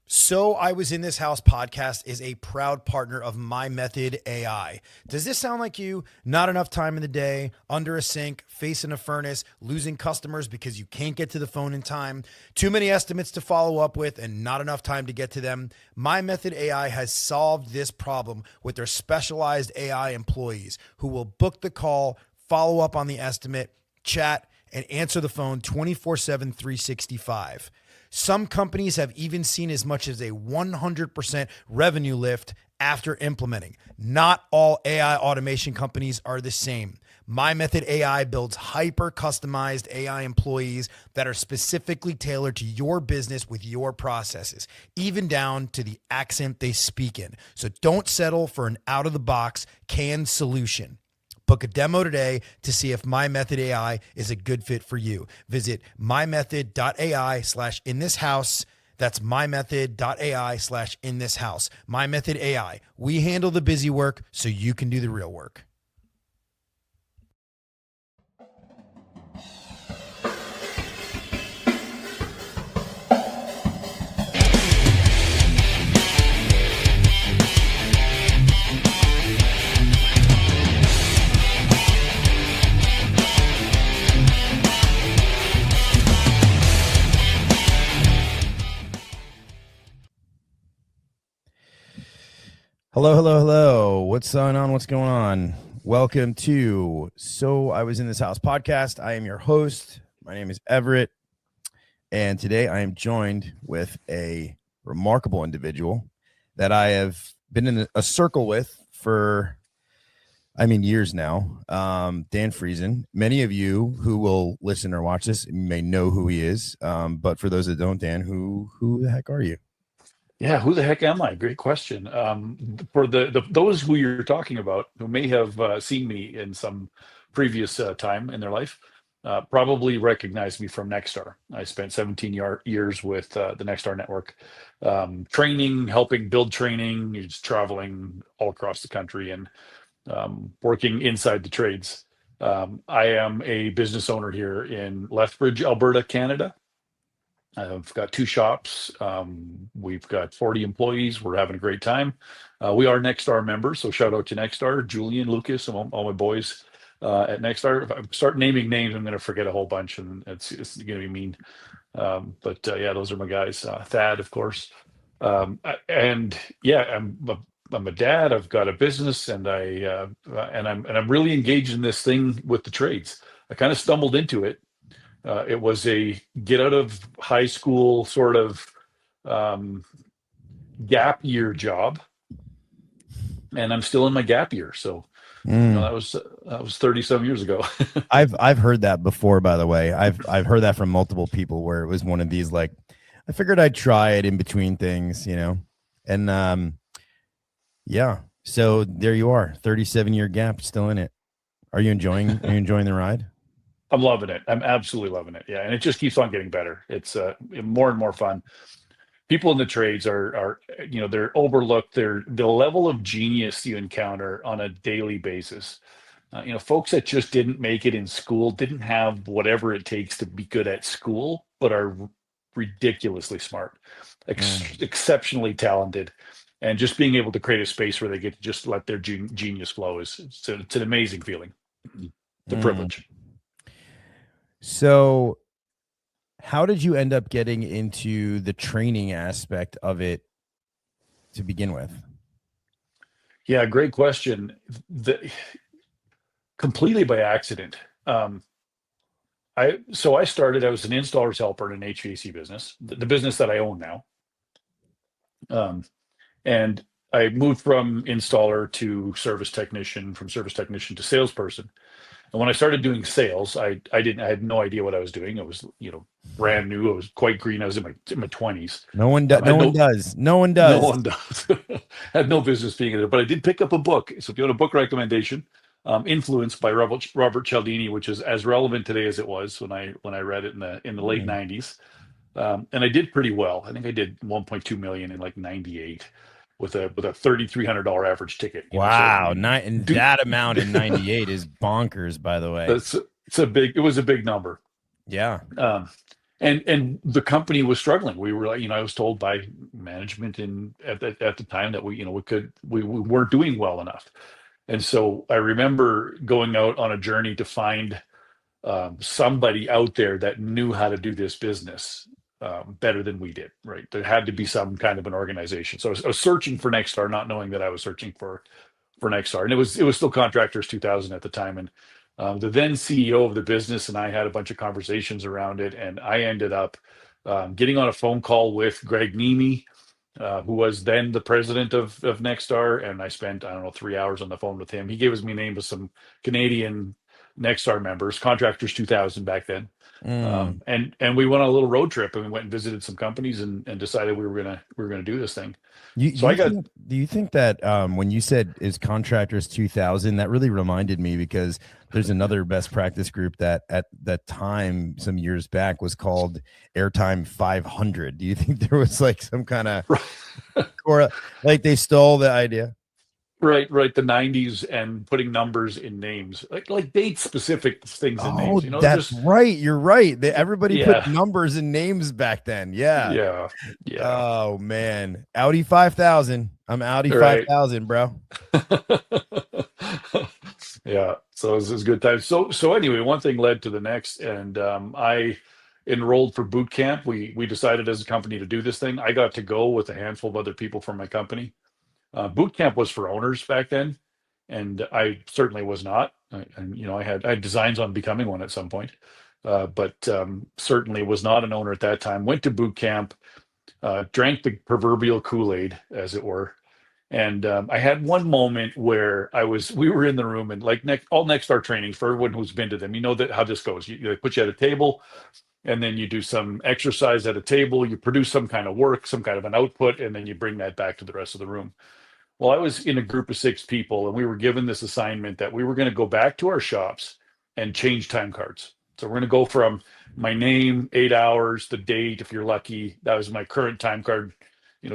So I Was in This House podcast is a proud partner of My Method AI. Does this sound like you? Not enough time in the day, under a sink, facing a furnace, losing customers because you can't get to the phone in time, too many estimates to follow up with, and not enough time to get to them? My Method AI has solved this problem with their specialized AI employees who will book the call, follow up on the estimate, chat, and answer the phone 24/7, 365. Some companies have even seen as much as a 100% revenue lift after implementing. Not all AI automation companies are the same. My Method AI builds hyper customized AI employees that are specifically tailored to your business with your processes, even down to the accent they speak in. So don't settle for an out of the box canned solution. Book a demo today to see if My Method AI is a good fit for you. Visit mymethod.ai/inthishouse. That's mymethod.ai/inthishouse. My Method AI. We handle the busy work so you can do the real work. Hello, hello, hello. What's going on? What's going on? Welcome to So I Was in This House podcast. I am your host. My name is Everett. And today I am joined with a remarkable individual that I have been in a circle with for, years now. Dan Friesen. Many of you who will listen or watch this may know who he is. But for those that don't, Dan, who the heck are you? Yeah, who the heck am I? Great question. For those who you're talking about who may have seen me in some previous time in their life, probably recognize me from Nexstar. I spent 17 years with the Nexstar network, helping build training, just traveling all across the country and working inside the trades. I am a business owner here in Lethbridge, Alberta, Canada. I've got two shops. We've got 40 employees. We're having a great time. We are Nexstar members, so shout out to Nexstar, Julian, Lucas, and all my boys at Nexstar. If I start naming names, I'm going to forget a whole bunch, and it's going to be mean. But those are my guys. Thad, of course, I'm a dad. I've got a business, and I'm really engaged in this thing with the trades. I kind of stumbled into it. It was a get out of high school sort of gap year job, and I'm still in my gap year. So that was 30 some years ago. I've heard that before, by the way. I've heard that from multiple people where it was one of these, like, I figured I'd try it in between things, and so there you are, 37-year gap, still in it. Are you enjoying the ride? I'm loving it. I'm absolutely loving it. Yeah. And it just keeps on getting better. It's more and more fun. People in the trades are they're overlooked. The level of genius you encounter on a daily basis. Folks that just didn't make it in school, didn't have whatever it takes to be good at school, but are ridiculously smart, exceptionally talented. And just being able to create a space where they get to just let their genius flow it's an amazing feeling. It's a privilege. So how did you end up getting into the training aspect of it to begin with? Yeah, great question. Completely by accident. I was an installer's helper in an HVAC business, the business that I own now. And I moved from installer to service technician, from service technician to salesperson. And when I started doing sales, I had no idea what I was doing. It was, brand new. I was quite green. I was in my 20s. No one does. No one does. Had no business being there, but I did pick up a book. So if you want a book recommendation, Influenced by Robert Cialdini, which is as relevant today as it was when I read it in the late 90s. And I did pretty well. I think I did 1.2 million in like 98. With a $3,300 average ticket. Wow, that amount in 98 is bonkers, by the way. It was a big number. Yeah. And the company was struggling. We were like, I was told by management at the time that we weren't doing well enough. And so I remember going out on a journey to find somebody out there that knew how to do this business better than we did, right? There had to be some kind of an organization. So I was searching for Nexstar, not knowing that I was searching for Nexstar, and it was still Contractors 2000 at the time. And the then CEO of the business and I had a bunch of conversations around it, and I ended up getting on a phone call with Greg Nemi, who was then the president of Nexstar, and I spent, I don't know, 3 hours on the phone with him. He gave us me name of some Canadian Nexstar members, Contractors 2000 back then. And we went on a little road trip, and we went and visited some companies and decided we were gonna do this thing. Do you think that when you said is Contractors 2000, that really reminded me, because there's another best practice group that at that time some years back was called Airtime 500. Do you think there was like some kind of or like they stole the idea? Right. The 90s and putting numbers in names, like date specific things in names. That's right. You're right. Everybody put numbers and names back then. Yeah. Oh man, Audi 5000. I'm Audi 5000, bro. Yeah. So it was a good time. So anyway, one thing led to the next, and I enrolled for boot camp. We decided as a company to do this thing. I got to go with a handful of other people from my company. Boot camp was for owners back then, and I certainly was not. I had designs on becoming one at some point, but certainly was not an owner at that time. Went to boot camp, drank the proverbial Kool-Aid, as it were, and I had one moment where we were in the room, and like all Nexstar trainings, for everyone who's been to them, how this goes. They put you at a table, and then you do some exercise at a table. You produce some kind of work, some kind of an output, and then you bring that back to the rest of the room. Well, I was in a group of 6 people, and we were given this assignment that we were going to go back to our shops and change time cards. So we're going to go from my name, 8 hours, the date, if you're lucky. That was my current time card,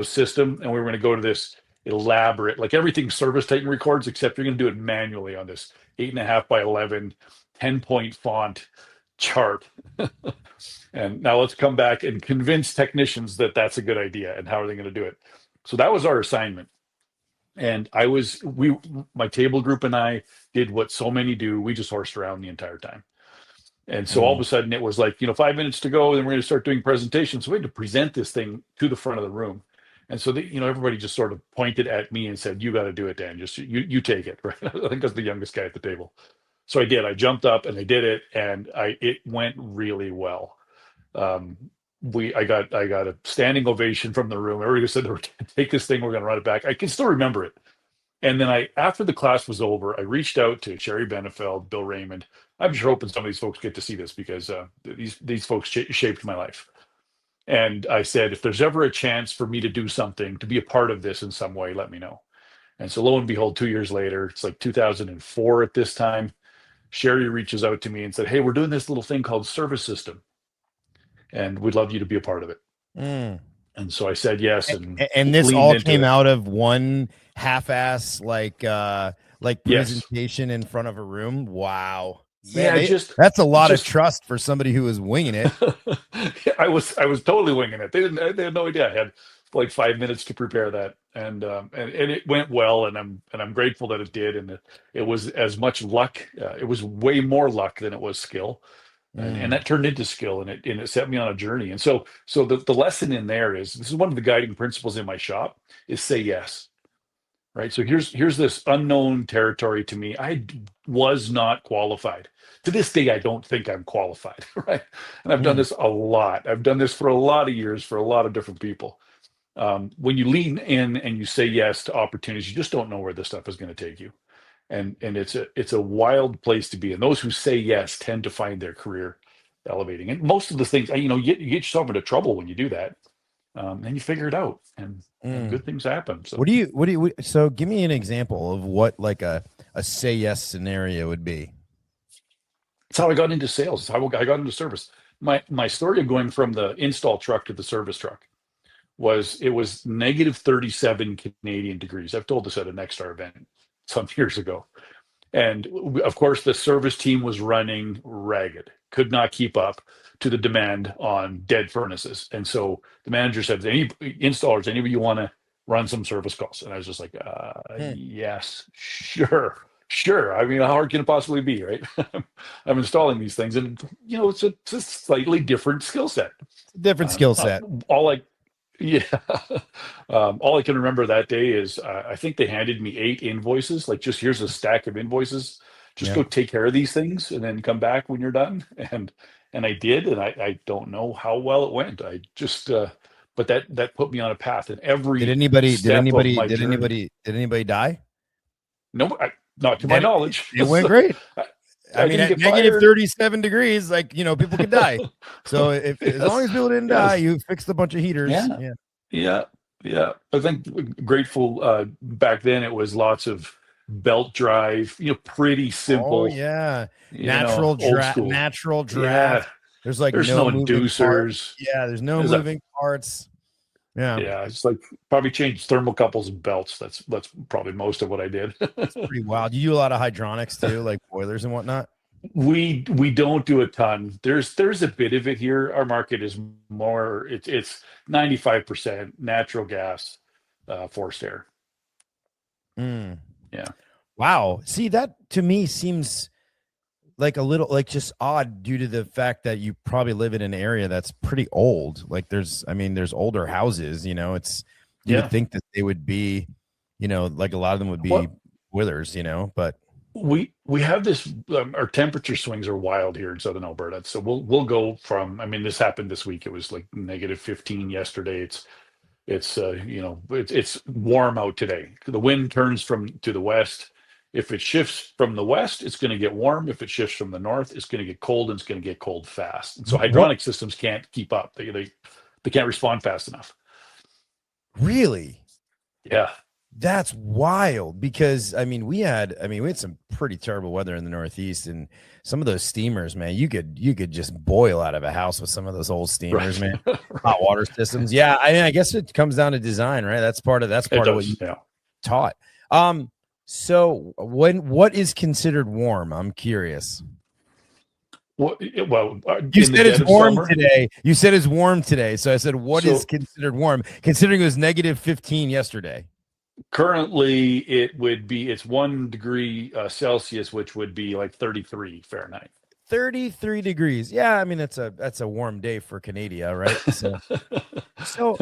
system. And we were going to go to this elaborate, like everything Service Titan records, except you're going to do it manually on this 8.5 by 11, 10-point font chart. And now let's come back and convince technicians that that's a good idea, and how are they going to do it? So that was our assignment. And my table group and I did what so many do. We just horsed around the entire time. And so all of a sudden it was like, 5 minutes to go, and we're going to start doing presentations. So we had to present this thing to the front of the room. And so everybody just sort of pointed at me and said, "You got to do it, Dan. Just you take it." Right? I think I was the youngest guy at the table. So I did. I jumped up and I did it, and it went really well. I got a standing ovation from the room. Everybody said, "Take this thing, we're going to run it back." I can still remember it. And then after the class was over, I reached out to Sherry Benefeld, Bill Raymond. I'm sure hoping some of these folks get to see this, because these folks shaped my life. And I said, if there's ever a chance for me to do something, to be a part of this in some way, let me know. And so lo and behold, 2 years later, it's like 2004 at this time, Sherry reaches out to me and said, "Hey, we're doing this little thing called Service System, and we'd love you to be a part of it." And so I said yes. And this all came out of one half-ass presentation in front of a room. Wow. Man, that's a lot of trust for somebody who was winging it. I was totally winging it. They had no idea. I had like 5 minutes to prepare that, and it went well, and I'm grateful that it did. And it was as much luck. It was way more luck than it was skill. And that turned into skill, and it set me on a journey. And so the lesson in there is, this is one of the guiding principles in my shop, is say yes. Right. So here's this unknown territory to me. I was not qualified. To this day, I don't think I'm qualified. Right. And I've done this a lot. I've done this for a lot of years for a lot of different people. When you lean in and you say yes to opportunities, you just don't know where this stuff is going to take you. And it's a wild place to be. And those who say yes tend to find their career elevating. And most of the things, you get yourself into trouble when you do that. And you figure it out, and good things happen. So so give me an example of what like a say yes scenario would be. It's how I got into sales. It's how I got into service. My story of going from the install truck to the service truck was negative 37 Canadian degrees. I've told this at a Nexstar event some years ago. And of course, the service team was running ragged, could not keep up to the demand on dead furnaces. And so the manager said, any installers, anybody you want to run some service calls? And I was just like, yes, sure. Sure. I mean, how hard can it possibly be, right? I'm installing these things, and it's a slightly different skill set. Different skill set. All I, yeah, all I can remember that day is I think they handed me 8 invoices. Like, just here's a stack of invoices. Just go take care of these things, and then come back when you're done. And I did, and I don't know how well it went. I just, but that put me on a path. And every did anybody die? No, not to my knowledge. It went great. I mean, at negative 37 degrees, like, people could die. So as long as people didn't die, you fixed a bunch of heaters. Yeah. I think grateful back then it was lots of belt drive, pretty simple. Oh yeah. Natural draft. Yeah. There's no inducers. Yeah, there's no moving parts. Yeah, it's like probably changed thermocouples and belts. That's probably most of what I did. That's pretty wild. You do a lot of hydronics too, like boilers and whatnot. We don't do a ton. There's a bit of it here. Our market is more. It's 95% natural gas, forced air. Yeah. Wow. See, that to me seems like a little, like, just odd due to the fact that you probably live in an area that's pretty old. Like there's older houses, it's, you would think that they would be, like a lot of them would be boilers, but we have this, our temperature swings are wild here in Southern Alberta. So we'll go from, this happened this week. It was like negative 15 yesterday. It's warm out today. The wind turns to the west. If it shifts from the west, it's going to get warm. If it shifts from the north, it's going to get cold, and it's going to get cold fast. And so hydronic systems can't keep up. They can't respond fast enough. Really? Yeah. That's wild, because we had some pretty terrible weather in the Northeast, and some of those steamers, man, you could just boil out of a house with some of those old steamers, man. Hot water systems. Yeah. I guess it comes down to design, right? That's part of what you taught. So what is considered warm? I'm curious. Well, you said it's warm today. You said it's warm today. So I said, what is considered warm, considering it was negative 15 yesterday? Currently, it's 1 degree Celsius, which would be like 33 Fahrenheit. 33 degrees. Yeah, that's a warm day for Canada, right? So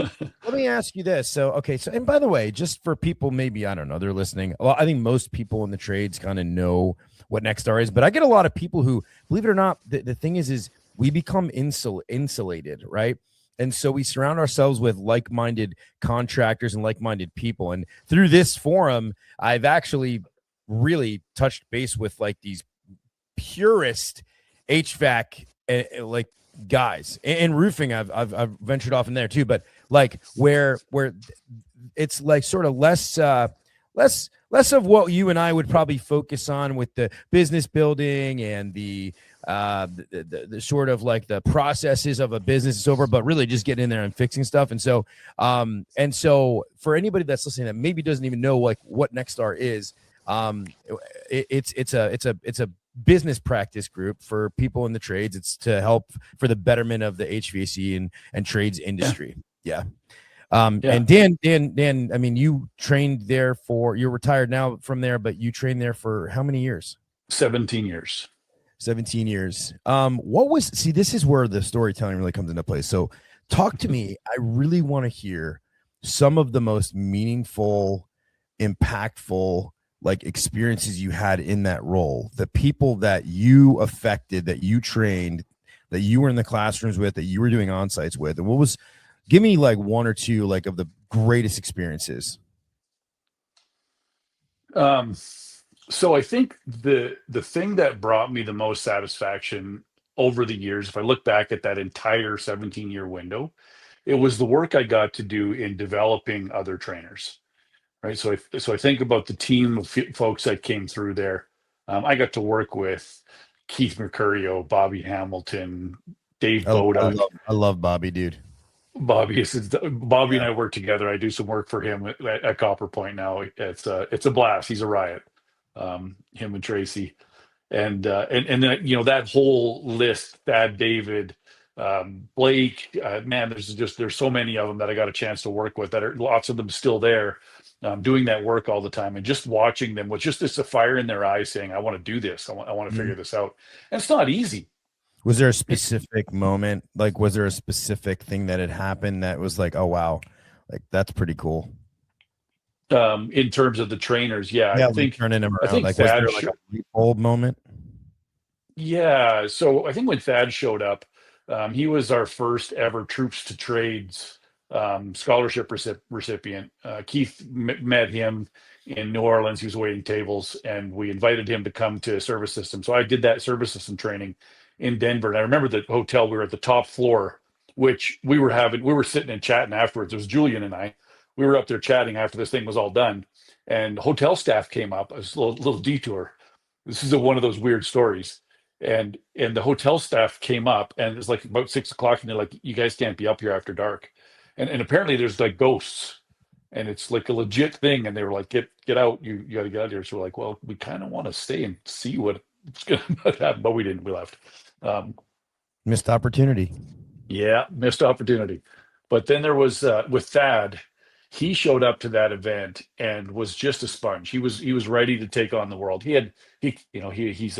let me ask you this. So and by the way, just for people maybe, I don't know, they're listening. Well, I think most people in the trades kind of know what Nexstar is, but I get a lot of people who, believe it or not, the thing is we become insulated, right? And so we surround ourselves with like-minded contractors and like-minded people. And through this forum, I've actually really touched base with like these purist HVAC like guys, and roofing. I've ventured off in there too, but like where it's like sort of less of what you and I would probably focus on with the business building and the sort of like the processes of a business is over, but really just getting in there and fixing stuff. And so for anybody that's listening that maybe doesn't even know like what Nexstar is, it's a business practice group for people in the trades. It's to help for the betterment of the HVAC and trades industry. Yeah. And Dan, you trained there you're retired now from there, but you trained there for how many years? 17 years. 17 years. This is where the storytelling really comes into play. So talk to me. I really want to hear some of the most meaningful, impactful, like experiences you had in that role, the people that you affected, that you trained, that you were in the classrooms with, that you were doing on-sites with. And give me like one or two, like, of the greatest experiences. So I think the thing that brought me the most satisfaction over the years, if I look back at that entire 17-year window, it was the work I got to do in developing other trainers, right? So I think about the team of folks that came through there. I got to work with Keith Mercurio, Bobby Hamilton, Dave Boda. I love Bobby, dude. Bobby and I work together. I do some work for him at Copper Point now. It's a blast. He's a riot. him and Tracy. And then, that whole list, Thad, David, Blake, man, there's so many of them that I got a chance to work with, that are lots of them still there, doing that work all the time, and just watching them with just this a fire in their eyes, saying, I want to do this. I want to figure this out. And it's not easy. Was there a specific moment? Like, was there a specific thing that had happened that was like, oh wow, like that's pretty cool? In terms of the trainers, yeah, I Like think turning them I around. think Like, was Thad, there like a light bulb moment? yeah. So I think when Thad showed up, he was our first ever Troops to Trades scholarship recipient. Keith met him in New Orleans. He was waiting tables, and we invited him to come to service system. So I did that service system training in Denver. And I remember the hotel, we were at the top floor, which we were sitting and chatting afterwards. It was Julian and I. We were up there chatting after this thing was all done. And hotel staff came up, a little detour. This is one of those weird stories. And the hotel staff came up, and it's like about 6 o'clock, and they're like, you guys can't be up here after dark. And apparently there's like ghosts, and it's like a legit thing. And they were like, get out, you got to get out of here. So we're like, well, we kind of want to stay and see what's going to happen, but we didn't. We left. Missed opportunity. Yeah, missed opportunity. But then there was with Thad, he showed up to that event and was just a sponge. He was ready to take on the world. He's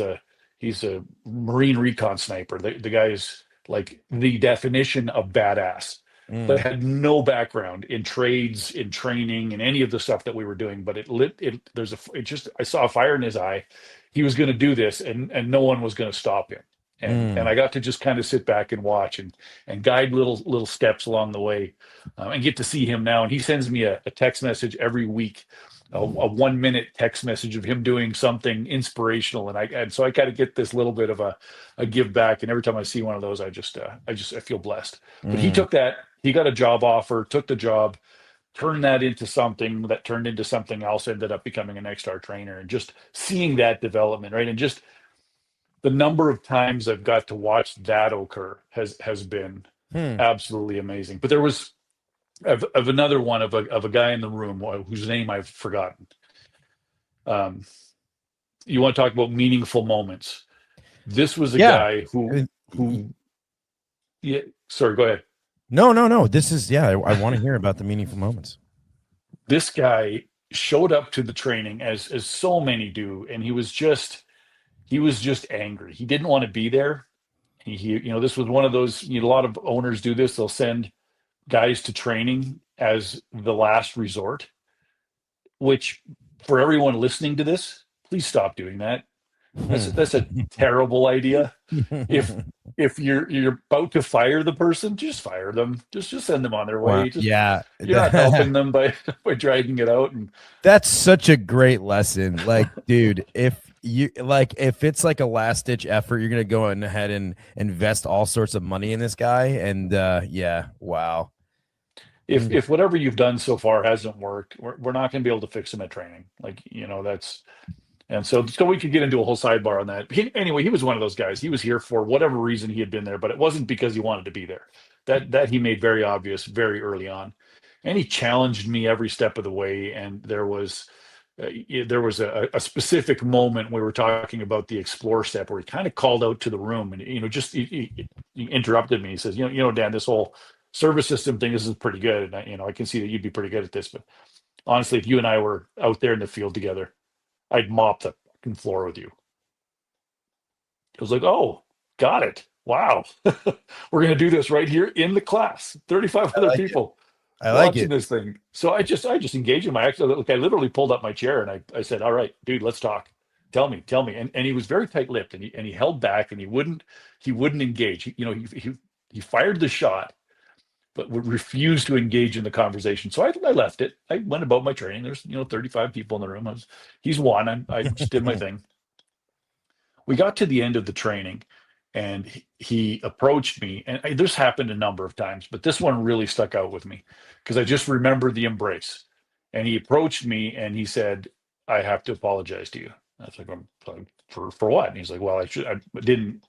a Marine recon sniper. The guy is like the definition of badass, but had no background in trades, in training, in any of the stuff that we were doing. But I saw a fire in his eye. He was going to do this, and no one was going to stop him. And I got to just kind of sit back and watch and guide little steps along the way, and get to see him now. And he sends me a text message every week, a 1 minute text message of him doing something inspirational. And so I kind of get this little bit of a give back. And every time I see one of those, I feel blessed. But he took that, he got a job offer, took the job, turned that into something that turned into something else, ended up becoming a Nexstar trainer, and just seeing that development, right? And just the number of times I've got to watch that occur has been absolutely amazing. But there was of another one of a guy in the room whose name I've forgotten. You want to talk about meaningful moments? This was a guy who. Yeah, sorry. Go ahead. No. This is I want to hear about the meaningful moments. This guy showed up to the training as so many do, and he was just angry. He didn't want to be there. This was one of those, a lot of owners do this. They'll send guys to training as the last resort, which for everyone listening to this, please stop doing that. That's a terrible idea. If you're about to fire the person, just fire them. Just send them on their way. Wow. You're not helping them by dragging it out. And that's such a great lesson. Like, dude, if it's like a last ditch effort, you're gonna go ahead and invest all sorts of money in this guy. And wow. If whatever you've done so far hasn't worked, we're not going to be able to fix him at training. That's. And so we could get into a whole sidebar on that. Anyway, he was one of those guys. He was here for whatever reason he had been there, but it wasn't because he wanted to be there. That he made very obvious very early on. And he challenged me every step of the way. And there was a specific moment we were talking about the explore step where he kind of called out to the room, and he interrupted me. He says, Dan, this whole service system thing, this is pretty good. And I can see that you'd be pretty good at this, but honestly, if you and I were out there in the field together, I'd mop the fucking floor with you. It was like, oh, got it. Wow. We're going to do this right here in the class. 35 other people watching this thing. So I just engaged him. I literally pulled up my chair and I said, all right, dude, let's talk. Tell me. And he was very tight-lipped, and he held back, and he wouldn't engage. He fired the shot, but would refuse to engage in the conversation. So I left it. I went about my training. There's 35 people in the room. He's one. I just did my thing. We got to the end of the training, and he approached me. And this happened a number of times, but this one really stuck out with me because I just remember the embrace. And he approached me and he said, "I have to apologize to you." I was like, "For what?" And he's like, "Well, I didn't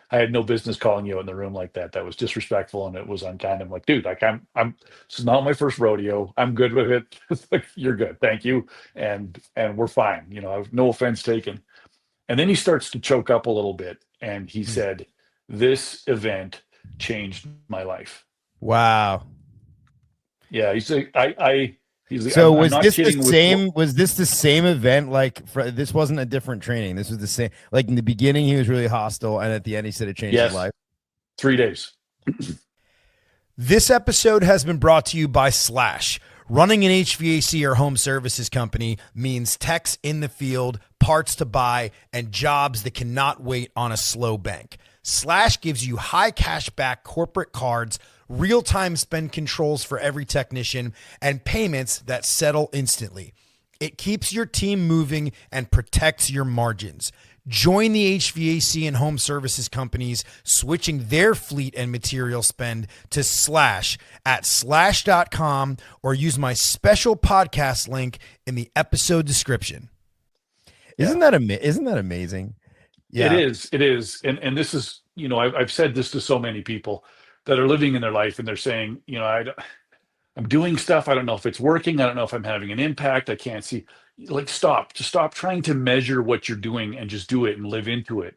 I had no business calling you in the room like that. That was disrespectful and it was unkind. I'm like, dude, like I'm this is not my first rodeo. I'm good with it. It's like, you're good, thank you, and we're fine. You know, I've no offense taken. And then he starts to choke up a little bit, and he said, "This event changed my life." Wow. Yeah, he's like, I he's like, So I'm was not this the kidding with same? Was this the same event? Like this wasn't a different training. This was the same. Like in the beginning, he was really hostile, and at the end, he said it changed his yes, life. 3 days. This episode has been brought to you by Slash. Running an HVAC or home services company means techs in the field, parts to buy, and jobs that cannot wait on a slow bank. Slash gives you high cash back corporate cards, real-time spend controls for every technician, and payments that settle instantly. It keeps your team moving and protects your margins. Join the HVAC and home services companies switching their fleet and material spend to Slash at slash.com or use my special podcast link in the episode description. Isn't that amazing? Yeah. It is. And this is, you know, I've said this to so many people that are living in their life and they're saying, you know, I'm doing stuff. I don't know if it's working. I don't know if I'm having an impact. I can't see. Like, just stop trying to measure what you're doing and just do it and live into it,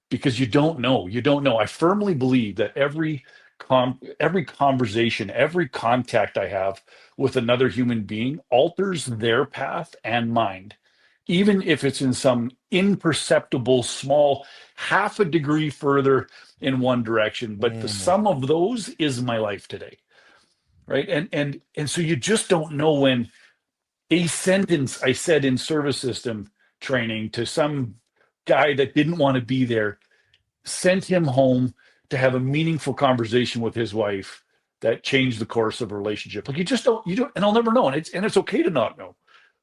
because you don't know. You don't know. I firmly believe that every conversation, every contact I have with another human being alters their path and mind, even if it's in some imperceptible, small, half a degree further in one direction. But the sum of those is my life today. Right. And so you just don't know when a sentence I said in service system training to some guy that didn't want to be there sent him home to have a meaningful conversation with his wife that changed the course of a relationship. Like, you don't, and I'll never know. And it's okay to not know.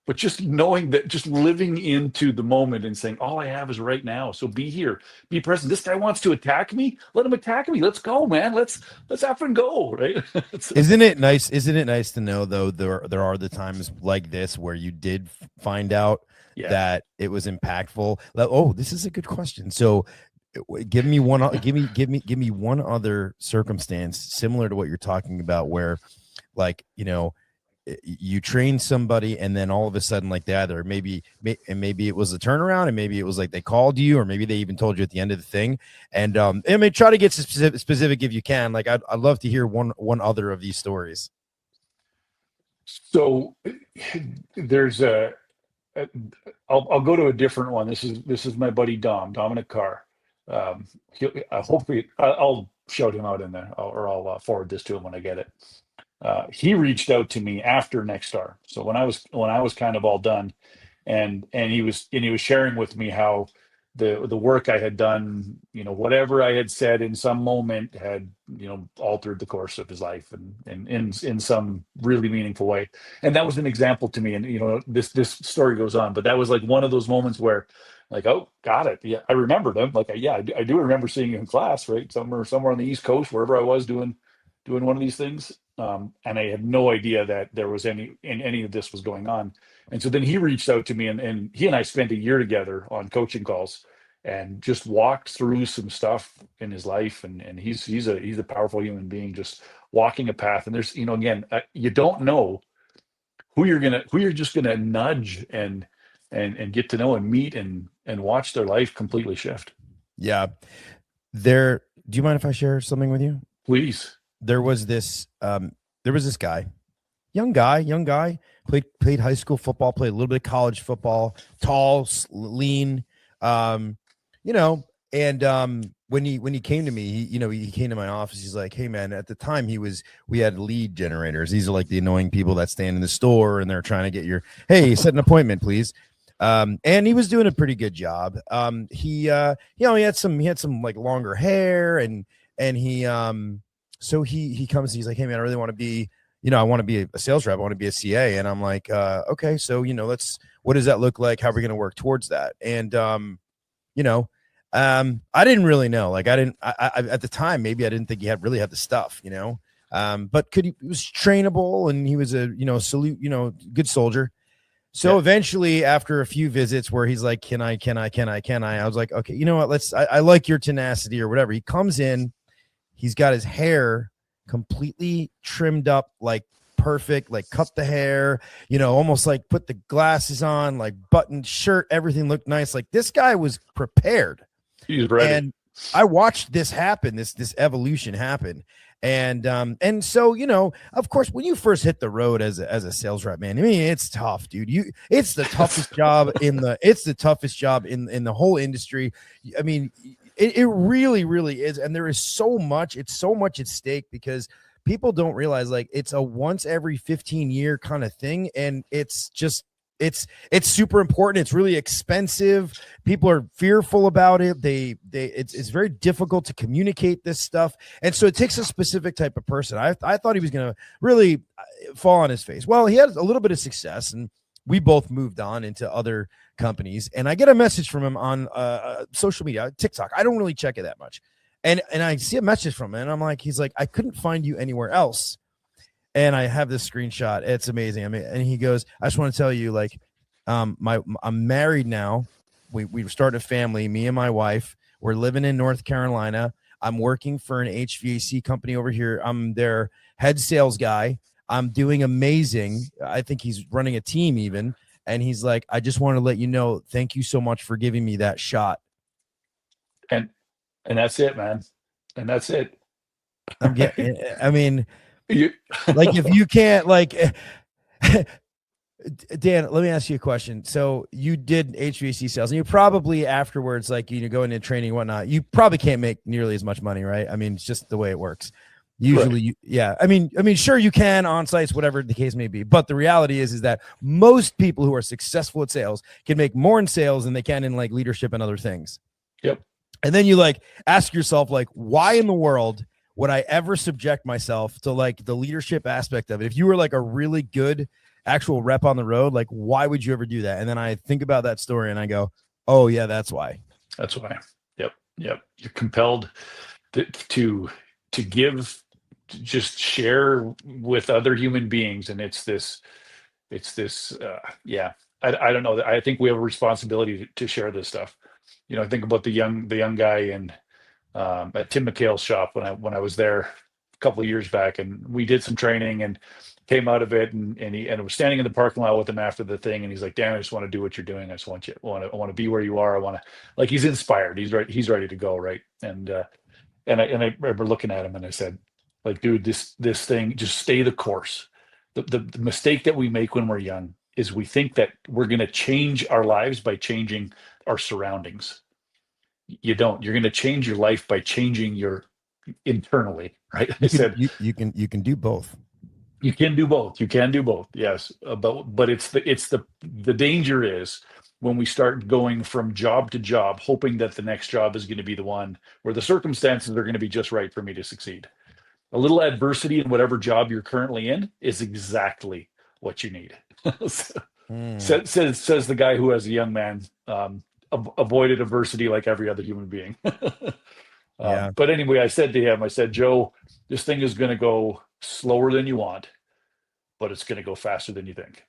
But just knowing that, just living into the moment and saying, all I have is right now. So be here, be present. This guy wants to attack me. Let him attack me. Let's go, man. Let's have and go. Right. Isn't it nice? Isn't it nice to know, though, there are the times like this where you did find out that it was impactful. Like, oh, this is a good question. So give me one other circumstance similar to what you're talking about where, like, you know, you train somebody and then all of a sudden like that, or maybe it was a turnaround and maybe it was like they called you, or maybe they even told you at the end of the thing. And I mean, try to get specific if you can. Like, I'd love to hear one other of these stories. So there's I'll go to a different one. This is my buddy Dominic Carr. Hopefully I'll shout him out in there, or I'll forward this to him when I get it. He reached out to me after Nexstar. So when I was kind of all done, and he was sharing with me how the work I had done, you know, whatever I had said in some moment had, you know, altered the course of his life and in some really meaningful way. And that was an example to me. And, you know, this story goes on, but that was like one of those moments where, like, oh, got it. Yeah, I remembered him. Like, I do remember seeing you in class, right? Somewhere on the East Coast, wherever I was doing one of these things. And I had no idea that there was any of this was going on. And so then he reached out to me, and he and I spent a year together on coaching calls and just walked through some stuff in his life. And he's a powerful human being, just walking a path. And there's, you know, again, you don't know who you're just gonna nudge and get to know and meet and watch their life completely shift. Yeah. Do you mind if I share something with you? Please. There was this guy, young guy, played high school football, played a little bit of college football, tall, lean, you know, and when he came to me, he came to my office. He's like, hey man, at the time we had lead generators. These are like the annoying people that stand in the store and they're trying to get hey, set an appointment, please. And he was doing a pretty good job. He had some like longer hair and he, so he comes, he's like, hey man, I really want to be, you know, I want to be a sales rep. I want to be a CA. And I'm like, okay, so, you know, what does that look like? How are we going to work towards that? And, you know, I didn't really know, like, I at the time, maybe I didn't think he really had the stuff, you know, but he was trainable and he was a, you know, good soldier. So eventually, after a few visits where he's like, can I? I was like, okay, you know what? I like your tenacity or whatever. He comes in, he's got his hair completely trimmed up, like perfect, like cut the hair, almost like put the glasses on, like buttoned shirt, everything looked nice. Like this guy was prepared. He's ready. And I watched this happen, this evolution happen. And so, of course, when you first hit the road as a sales rep, man, I mean, it's tough, dude. It's the toughest job in the whole industry. I mean, it really, really is. And there is so much at stake because people don't realize like it's a once every 15-year kind of thing. And it's super important. It's really expensive. People are fearful about it. It's very difficult to communicate this stuff. And so it takes a specific type of person. I thought he was going to really fall on his face. Well, he had a little bit of success and we both moved on into other companies. And I get a message from him on social media, TikTok. I don't really check it that much. And I see a message from him and I'm like, he's like, I couldn't find you anywhere else. And I have this screenshot. It's amazing. I mean, and he goes, I just want to tell you, like, I'm married now. We've started a family, me and my wife. We're living in North Carolina. I'm working for an HVAC company over here. I'm their head sales guy. I'm doing amazing. I think he's running a team even. And he's like, I just want to let you know, thank you so much for giving me that shot. And that's it, man. And that's it. I mean, like if you can't like Dan, let me ask you a question. So you did HVAC sales and you probably afterwards, like, going into training and whatnot, you probably can't make nearly as much money, right? I mean, it's just the way it works. Usually, right. I mean, sure you can on sites, whatever the case may be. But the reality is that most people who are successful at sales can make more in sales than they can in like leadership and other things. Yep. And then you like ask yourself, like, why in the world would I ever subject myself to like the leadership aspect of it? If you were like a really good actual rep on the road, like why would you ever do that? And then I think about that story and I go, oh yeah, that's why. That's why. Yep. You're compelled to give, to just share with other human beings. And it's this, I don't know. I think we have a responsibility to share this stuff. I think about the young guy in at Tim McHale's shop when I was there a couple of years back, and we did some training and came out of it, and I was standing in the parking lot with him after the thing, and he's like, Dan, I just want to do what you're doing. I just want to be where you are. I want to, like, he's inspired. He's ready to go, right? And I remember looking at him and I said, like, dude, this thing, just stay the course. The mistake that we make when we're young is we think that we're going to change our lives by changing our surroundings. You don't. You're going to change your life by changing your internally, right? You can do both. You can do both. You can do both. Yes, but it's the danger is when we start going from job to job, hoping that the next job is going to be the one where the circumstances are going to be just right for me to succeed. A little adversity in whatever job you're currently in is exactly what you need. Says the guy who, as a young man, avoided adversity like every other human being. Yeah. But anyway, I said to him, Joe, this thing is going to go slower than you want, but it's going to go faster than you think.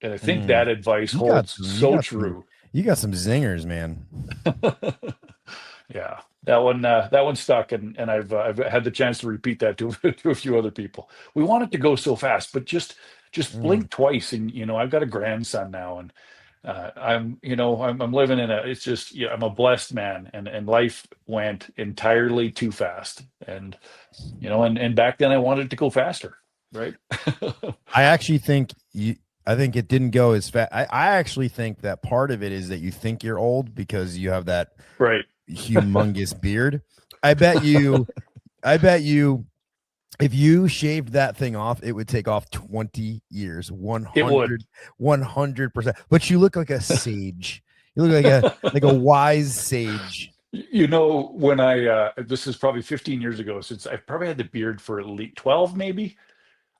And I think that advice holds so true. You got some zingers, man. Yeah, that one stuck, and I've had the chance to repeat that to a few other people. We want it to go so fast, but just blink twice, and I've got a grandson now, and I'm living in I'm a blessed man, and life went entirely too fast, and and back then I wanted it to go faster, right? I actually think I think it didn't go as fast. I actually think that part of it is that you think you're old because you have that humongous beard. I bet you if you shaved that thing off, it would take off 20 years, 100%. But you look like a sage. You look like a wise sage. When this is probably 15 years ago, since I've probably had the beard for at least 12, maybe.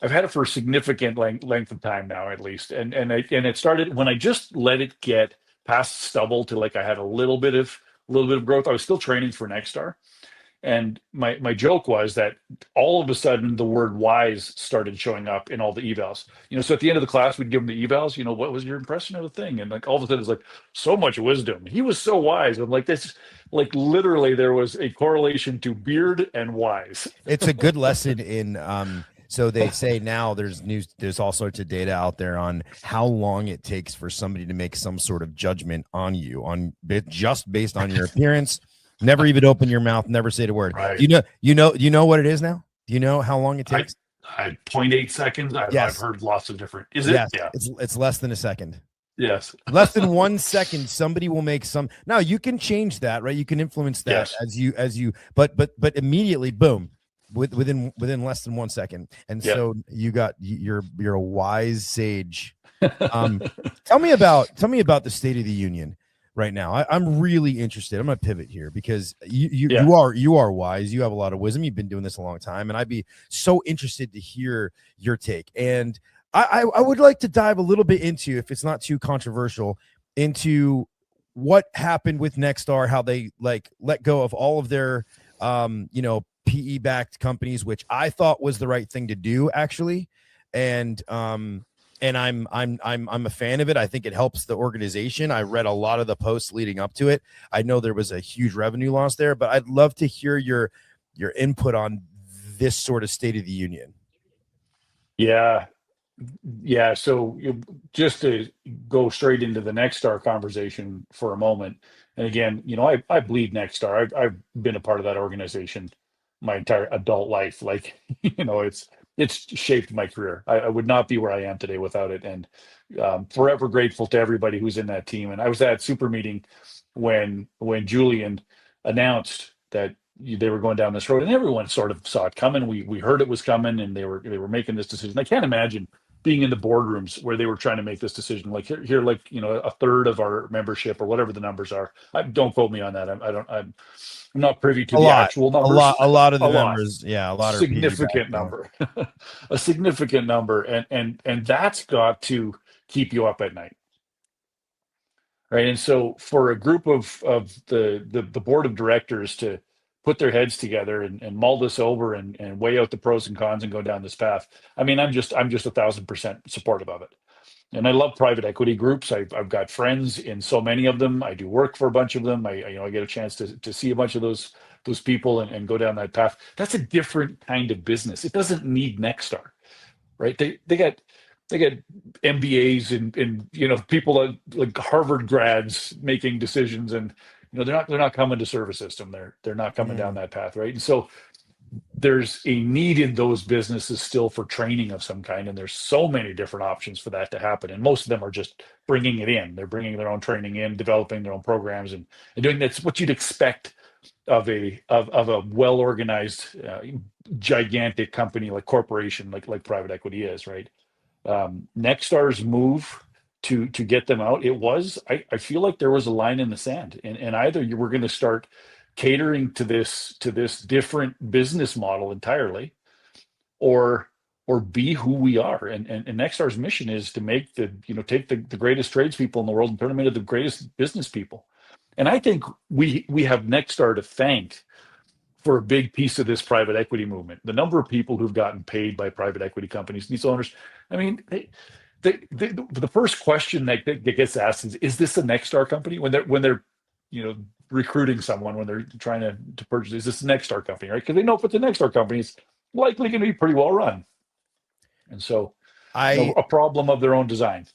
I've had it for a significant length of time now, at least. And it started when I just let it get past stubble to, like, I had a little bit of growth. I was still training for Nexstar. And my joke was that all of a sudden the word wise started showing up in all the evals. So at the end of the class, we'd give them the evals, what was your impression of the thing? And like all of a sudden it's like, so much wisdom. He was so wise. I'm like, this, like literally there was a correlation to beard and wise. It's a good lesson in so they say now there's all sorts of data out there on how long it takes for somebody to make some sort of judgment on you just based on your appearance. Never even open your mouth, never say the word. Right. You know what it is now? Do you know how long it takes? I 0.8 seconds. I've heard lots of different. Is it? Yes, Yeah. It's less than a second. Yes. Less than 1 second, somebody will make some. Now you can change that, right? You can influence that but immediately, boom, within less than 1 second. And so you're a wise sage. Tell me about the State of the Union right now. I'm really interested. I'm going to pivot here because you are wise. You have a lot of wisdom. You've been doing this a long time, and I'd be so interested to hear your take. And I would like to dive a little bit into, if it's not too controversial, into what happened with Nexstar, how they let go of all of their PE backed companies, which I thought was the right thing to do, actually. And I'm a fan of it. I think it helps the organization. I read a lot of the posts leading up to it. I know there was a huge revenue loss there, but I'd love to hear your input on this sort of State of the Union. Yeah. So just to go straight into the Nexstar conversation for a moment. And again, I bleed Nexstar. I've been a part of that organization my entire adult life. Like, it's shaped my career. I would not be where I am today without it. And forever grateful to everybody who's in that team. And I was at super meeting when Julian announced that they were going down this road, and everyone sort of saw it coming. We heard it was coming, and they were making this decision. I can't imagine being in the boardrooms where they were trying to make this decision. Like here, like, a third of our membership or whatever the numbers are. Don't quote me on that. I'm not privy to the actual numbers. A lot of the numbers. Yeah, a lot of significant number, a significant number, and that's got to keep you up at night, right? And so for a group of the board of directors to put their heads together and mull this over and weigh out the pros and cons and go down this path. I mean, I'm just 1,000% supportive of it. And I love private equity groups. I've got friends in so many of them. I do work for a bunch of them. I get a chance to see a bunch of those people and go down that path. That's a different kind of business. It doesn't need Nexstar, right? They got MBAs and people like Harvard grads making decisions, and they're not coming to service system. They're not coming down that path, right? And so there's a need in those businesses still for training of some kind, and there's so many different options for that to happen. And most of them are just bringing it in. They're bringing their own training in, developing their own programs, and doing that's what you'd expect of a well organized, gigantic company like corporation, like private equity is, right? Nexstar's move to get them out, I feel like there was a line in the sand, and either you were going to start catering to this different business model entirely, or be who we are. And Nexstar's mission is to make take the greatest tradespeople in the world and turn them into the greatest business people. And I think we have Nexstar to thank for a big piece of this private equity movement. The number of people who've gotten paid by private equity companies, these owners, I mean, the first question that gets asked is this a Nexstar company? When they're recruiting someone, when they're trying to purchase, is this a Nexstar company, right? Because they know if it's a Nexstar company, it's likely going to be pretty well run. And so a problem of their own design.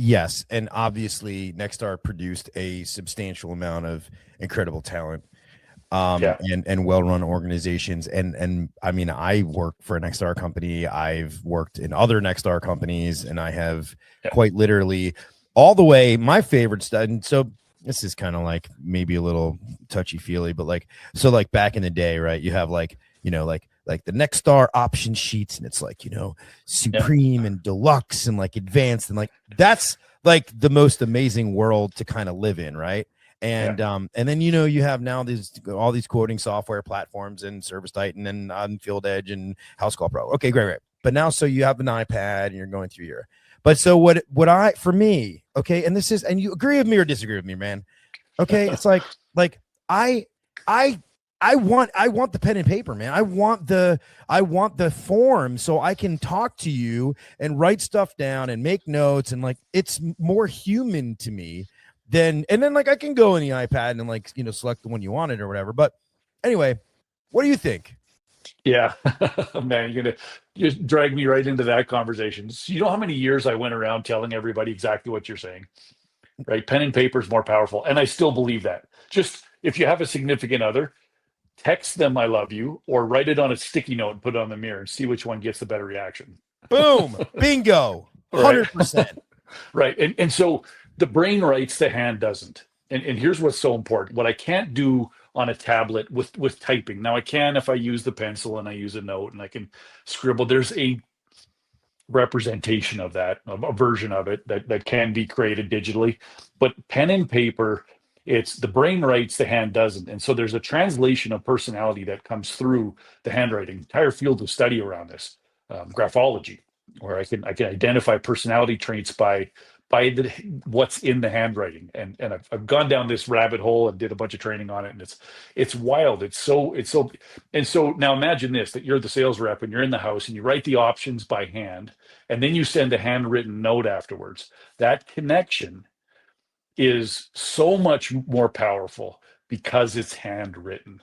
Yes, and obviously Nexstar produced a substantial amount of incredible talent, and well-run organizations. And I mean, I work for a Nexstar company. I've worked in other Nexstar companies, and I have quite literally all the way my favorite stuff. And so this is kind of like maybe a little touchy-feely, but like back in the day, right? You have like the Nexstar option sheets, and it's like, supreme and deluxe and like advanced, and like that's like the most amazing world to kind of live in, right? And then you have now all these quoting software platforms and Service Titan and Field Edge and House Call Pro. Okay, great. But now, so you have an iPad and you're going through but so for me, okay, and this is, and you agree with me or disagree with me, man. Okay, it's like I want the pen and paper, man. I want the form so I can talk to you and write stuff down and make notes, and like it's more human to me than, and then like I can go in the iPad and like, you know, select the one you wanted or whatever. But anyway, what do you think? Yeah, man, you're gonna just drag me right into that conversation. So you know how many years I went around telling everybody exactly what you're saying, right? Pen and paper is more powerful, and I still believe that. Just if you have a significant other, text them "I love you" or write it on a sticky note and put it on the mirror and see which one gets the better reaction. Boom, bingo, 100%. Right, and so the brain writes, the hand doesn't. And here's what's so important: what I can't do on a tablet with typing. Now I can if I use the pencil and I use a note and I can scribble. There's a representation of that, a version of it that can be created digitally. But pen and paper, it's the brain writes, the hand doesn't. And so there's a translation of personality that comes through the handwriting. Entire field of study around this, graphology, where I can identify personality traits by what's in the handwriting, and I've gone down this rabbit hole and did a bunch of training on it, and it's wild. It's so and so now imagine this, that you're the sales rep and you're in the house and you write the options by hand, and then you send a handwritten note afterwards. That connection is so much more powerful because it's handwritten.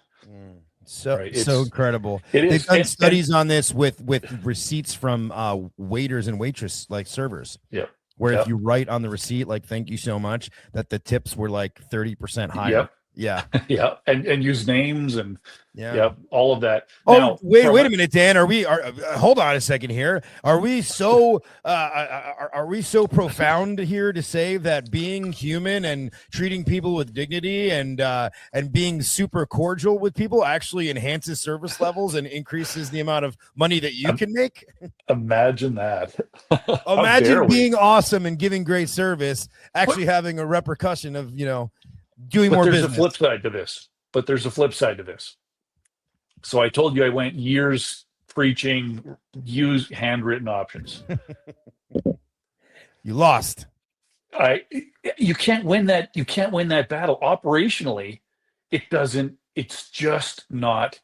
So Right. so incredible. It is. They've done And- studies on this with receipts from waiters and waitress like servers. Yeah. Where Yep. if you write on the receipt like "thank you so much," that the tips were like 30% higher. Yep. Yeah. Yeah, and use names and Yeah. all of that. Oh, Now, wait a minute, Dan. Hold on a second here. Are we so profound here to say that being human and treating people with dignity and being super cordial with people actually enhances service levels and increases the amount of money that you can make? Imagine that. How dare Imagine we? being awesome and giving great service actually having a repercussion of, you know, doing But more there's business. a flip side to this. But there's a flip side to this. So I told you I went years preaching use handwritten options. You lost. You can't win that. You can't win that battle. Operationally, it doesn't. It's just not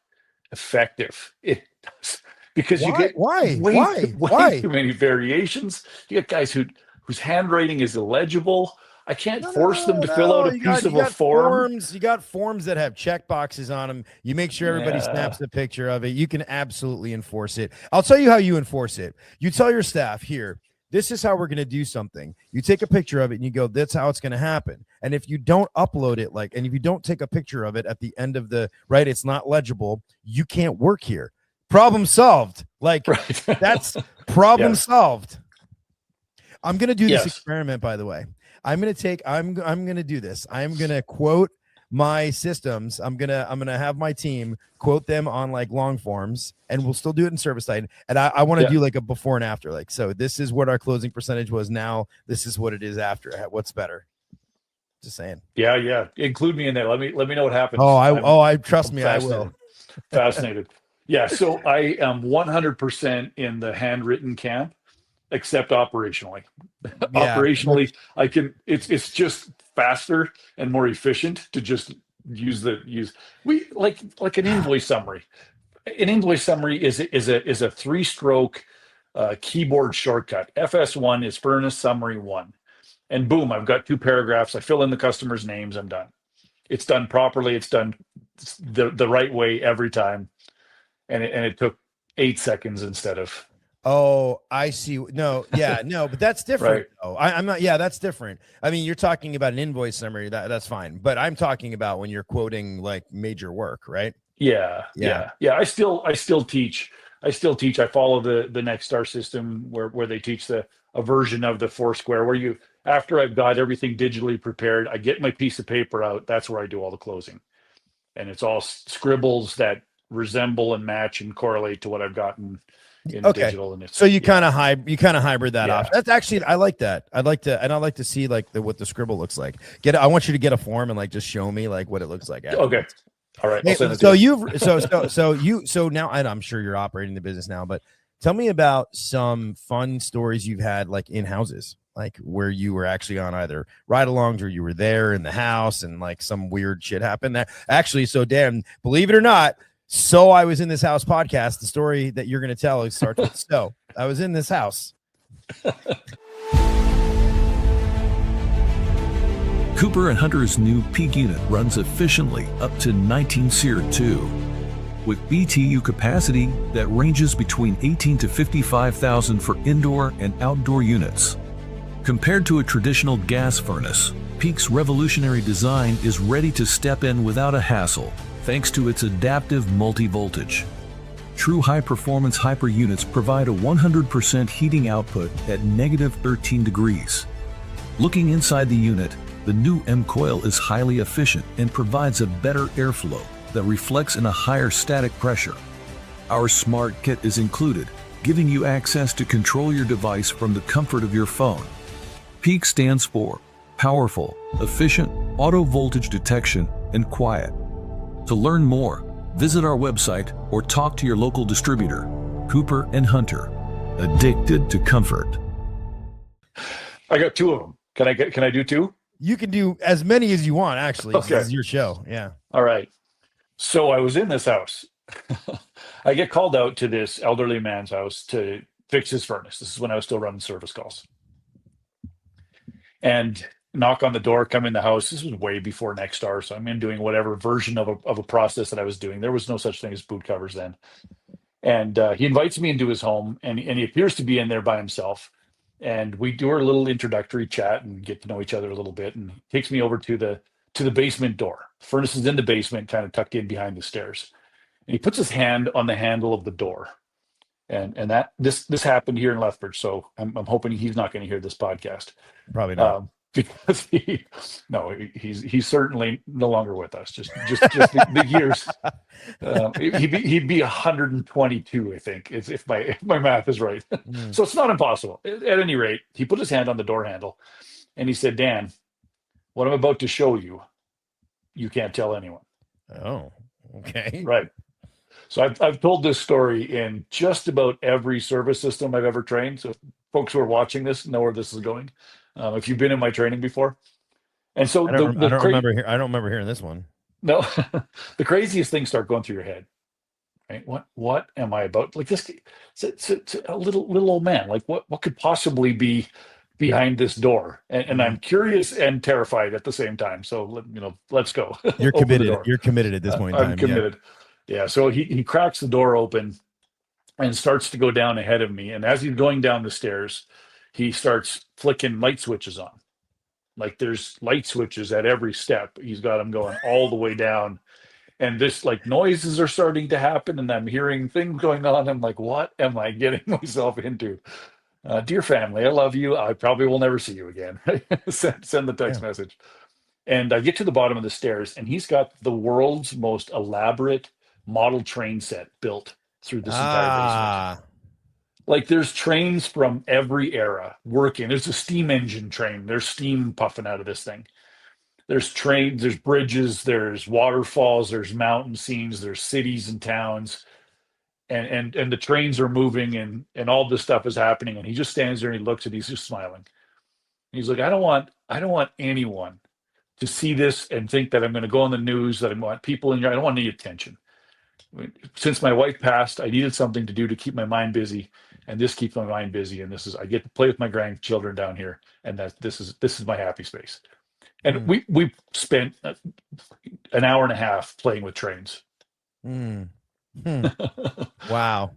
effective. It does, because you get Why? way too many variations. You get guys whose handwriting is illegible. I can't force them to fill out a piece of a form. You got forms that have check boxes on them. You make sure everybody Yeah. snaps a picture of it. You can absolutely enforce it. I'll tell you how you enforce it. You tell your staff, here, this is how we're going to do something. You take a picture of it and you go, that's how it's going to happen. And if you don't upload it, and if you don't take a picture of it at the end of it's not legible, you can't work here. Problem solved. Right. That's problem Yes. solved. I'm going to do this Yes. experiment, by the way. I'm going to do this. I'm going to quote my systems. I'm going to have my team quote them on like long forms, and we'll still do it in service side. And I want to do like a before and after, like, so this is what our closing percentage was. Now this is what it is after. What's better? Just saying. Yeah. Include me in there. Let me know what happens. I trust me. I fascinated. will. Fascinated. Yeah. So I am 100% in the handwritten camp, except operationally. Yeah. Operationally, it's just faster and more efficient to just use like an invoice summary. An invoice summary is a 3-stroke keyboard shortcut. FS1 is furnace summary 1. And boom, I've got 2 paragraphs. I fill in the customer's names. I'm done. It's done properly. It's done the right way every time. And it took 8 seconds instead of. Oh, I see. No, but that's different. Right. though. I'm not. Yeah, that's different. I mean, you're talking about an invoice summary. That's fine. But I'm talking about when you're quoting like major work, right? Yeah. I still teach. I follow the Nexstar system where they teach a version of the Foursquare where after I've got everything digitally prepared, I get my piece of paper out. That's where I do all the closing, and it's all scribbles that resemble and match and correlate to what I've gotten in digital. And so you kind of hybrid that Yeah. off. That's actually, I like that. I'd like to see like what the scribble looks like. I want you to get a form and like just show me like what it looks like. Okay. All right. Hey, I'll send it so to you. so now, and I'm sure you're operating the business now, but Tell me about some fun stories you've had, like in houses, like where you were actually on either ride-alongs or you were there in the house and like some weird shit happened. That actually, so Dan, believe it or not, So I Was in This House podcast. The story that you're going to tell starts with So I was in this house. Cooper and Hunter's new peak unit runs efficiently up to 19 SEER 2 with BTU capacity that ranges between 18 to 55,000 for indoor and outdoor units. Compared to a traditional gas furnace, Peak's revolutionary design is ready to step in without a hassle thanks to its adaptive multi-voltage. True high-performance hyper units provide a 100% heating output at negative 13 degrees. Looking inside the unit, the new M-Coil is highly efficient and provides a better airflow that reflects in a higher static pressure. Our Smart Kit is included, giving you access to control your device from the comfort of your phone. Peak stands for Powerful, Efficient, Auto Voltage Detection, and Quiet. To learn more, visit our website or talk to your local distributor. Cooper and Hunter, addicted to comfort. I got two of them. Can I do two? You can do as many as you want, actually. Okay. This is your show. Yeah. All right. So I was in this house. I get called out to this elderly man's house to fix his furnace. This is when I was still running service calls. And knock on the door, come in the house. This was way before Nexstar, so I'm in doing whatever version of a process that I was doing. There was no such thing as boot covers then. And he invites me into his home, and he appears to be in there by himself. And we do our little introductory chat and get to know each other a little bit. And he takes me over to the basement door. The furnace is in the basement, kind of tucked in behind the stairs. And he puts his hand on the handle of the door. And that this happened here in Lethbridge, so I'm hoping he's not going to hear this podcast. Probably not. Because he's certainly no longer with us. Just the years. He'd be 122, I think, if my math is right. So it's not impossible. At any rate, he put his hand on the door handle, and he said, "Dan, what I'm about to show you, you can't tell anyone." Oh, okay. Right. So I've told this story in just about every service system I've ever trained. So folks who are watching this know where this is going. If you've been in my training before. And so I don't remember hearing this one. No, the craziest things start going through your head. Right? What am I about? Like this, it's a little old man. Like what could possibly be behind this door? And I'm curious and terrified at the same time. So let's go. You're committed. You're committed at this point in time. I'm committed. Yeah. So he cracks the door open and starts to go down ahead of me. And as he's going down the stairs, he starts flicking light switches on. Like there's light switches at every step. He's got them going all the way down. And this like noises are starting to happen and I'm hearing things going on. I'm like, what am I getting myself into? Dear family, I love you. I probably will never see you again. Send the text message. And I get to the bottom of the stairs and he's got the world's most elaborate model train set built through this entire basement. Like there's trains from every era working. There's a steam engine train. There's steam puffing out of this thing. There's trains, there's bridges, there's waterfalls, there's mountain scenes, there's cities and towns. And the trains are moving and all this stuff is happening. And he just stands there and he looks and he's just smiling. And he's like, I don't want anyone to see this and think that I'm going to go on the news, that I want people in here. I don't want any attention. Since my wife passed, I needed something to do to keep my mind busy. And this keeps my mind busy. And I get to play with my grandchildren down here. And this is my happy space. And we spent an hour and a half playing with trains. Wow.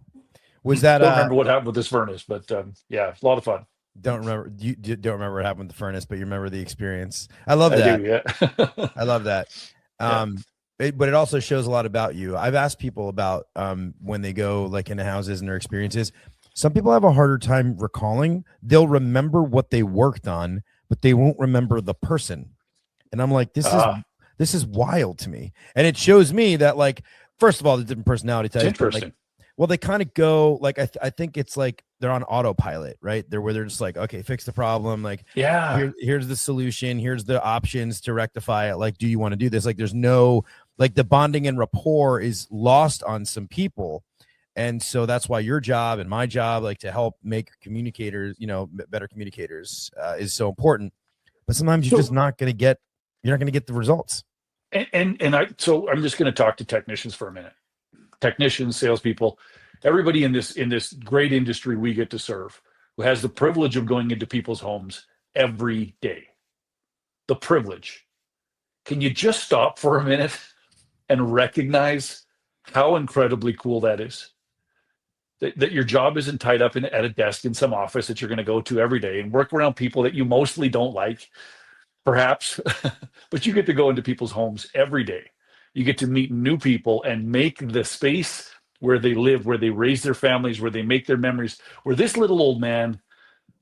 Was that? Don't remember what happened with this furnace, but yeah, a lot of fun. Don't remember. You don't remember what happened with the furnace, but you remember the experience. I love that. I do, yeah. I love that. But it also shows a lot about you. I've asked people about when they go like into houses and their experiences. Some people have a harder time recalling. They'll remember what they worked on, but they won't remember the person. And I'm like, this is wild to me. And it shows me that, like, first of all, the different personality types. Interesting. Well, they kind of go like I think it's like they're on autopilot, right? They're just like, okay, fix the problem. Like, here's the solution. Here's the options to rectify it. Like, do you want to do this? Like, there's no like the bonding and rapport is lost on some people. And so that's why your job and my job, like to help make communicators, better communicators, is so important. But sometimes you're just not going to get the results. And so I'm just going to talk to technicians for a minute. Technicians, salespeople, everybody in this great industry we get to serve, who has the privilege of going into people's homes every day. The privilege. Can you just stop for a minute and recognize how incredibly cool that is? That your job isn't tied up at a desk in some office that you're going to go to every day and work around people that you mostly don't like, perhaps, but you get to go into people's homes every day. You get to meet new people and make the space where they live, where they raise their families, where they make their memories, where this little old man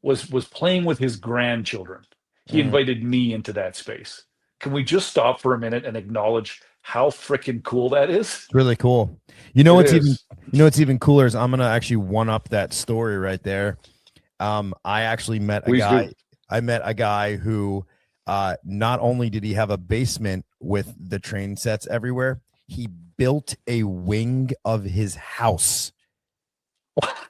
was playing with his grandchildren. He invited me into that space. Can we just stop for a minute and acknowledge how freaking cool that is? It's really cool. What's even cooler is I'm gonna actually one up that story right there. I actually met a guy. I met a guy who not only did he have a basement with the train sets everywhere, he built a wing of his house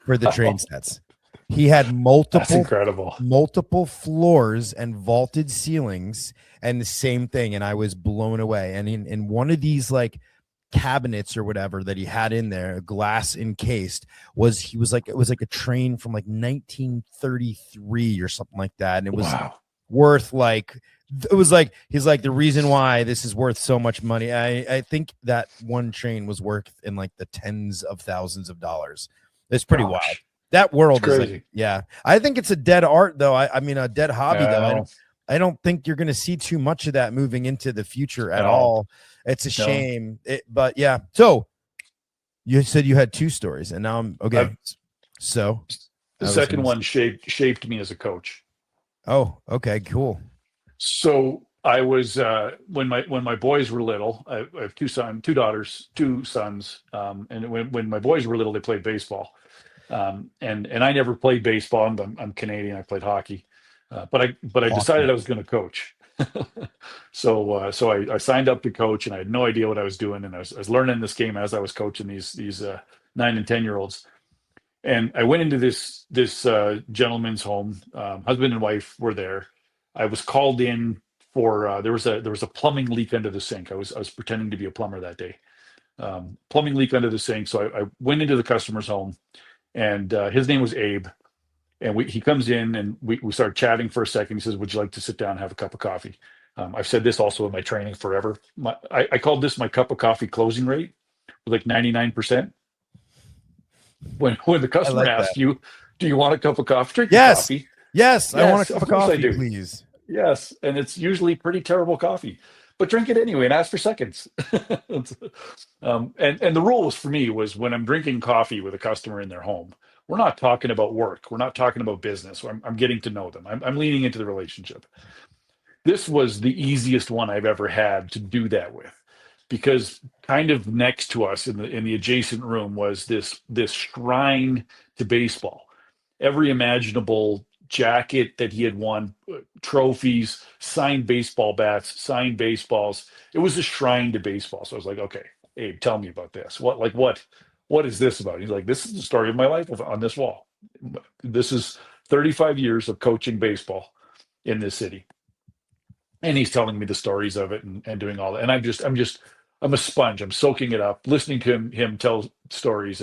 for the train sets. He had multiple floors and vaulted ceilings and the same thing. And I was blown away. And in one of these like cabinets or whatever that he had in there, glass encased, it was like a train from like 1933 or something like that. And it was worth he's like, the reason why this is worth so much money. I think that one train was worth in like the tens of thousands of dollars. It's pretty wild. That world is like, I think it's a dead art though. I mean, a dead hobby though. I don't think you're going to see too much of that moving into the future at all. It's a shame. But yeah. So you said you had two stories and now I'm okay. So the second one shaped me as a coach. Oh, okay, cool. So I was when my boys were little. I have two daughters, two sons. And when my boys were little, they played baseball. And I never played baseball. I'm Canadian. I played hockey, but I decided I was going to coach. So I signed up to coach, and I had no idea what I was doing. And I was learning this game as I was coaching these 9 and 10-year-olds. And I went into this gentleman's home. Husband and wife were there. I was called in for there was a plumbing leak under the sink. I was pretending to be a plumber that day. Plumbing leak under the sink. So I went into the customer's home, and his name was Abe. And he comes in, and we started chatting for a second. He says, "Would you like to sit down and have a cup of coffee?" I've said this also in my training forever. I called this my cup of coffee closing rate, like 99%. When the customer asks you, "Do you want a cup of coffee?" Drink coffee. Yes, I want a cup of coffee, please. Yes, and it's usually pretty terrible coffee, but drink it anyway and ask for seconds. And the rule for me was when I'm drinking coffee with a customer in their home, we're not talking about work. We're not talking about business. I'm getting to know them. I'm leaning into the relationship. This was the easiest one I've ever had to do that with, because kind of next to us in the adjacent room was this shrine to baseball. Every imaginable jacket that he had won, trophies, signed baseball bats, signed baseballs. It was a shrine to baseball. So I was like, okay, Abe, tell me about this. What is this about? He's like, this is the story of my life on this wall. This is 35 years of coaching baseball in this city. And he's telling me the stories of it and doing all that. And I'm a sponge. I'm soaking it up, listening to him tell stories.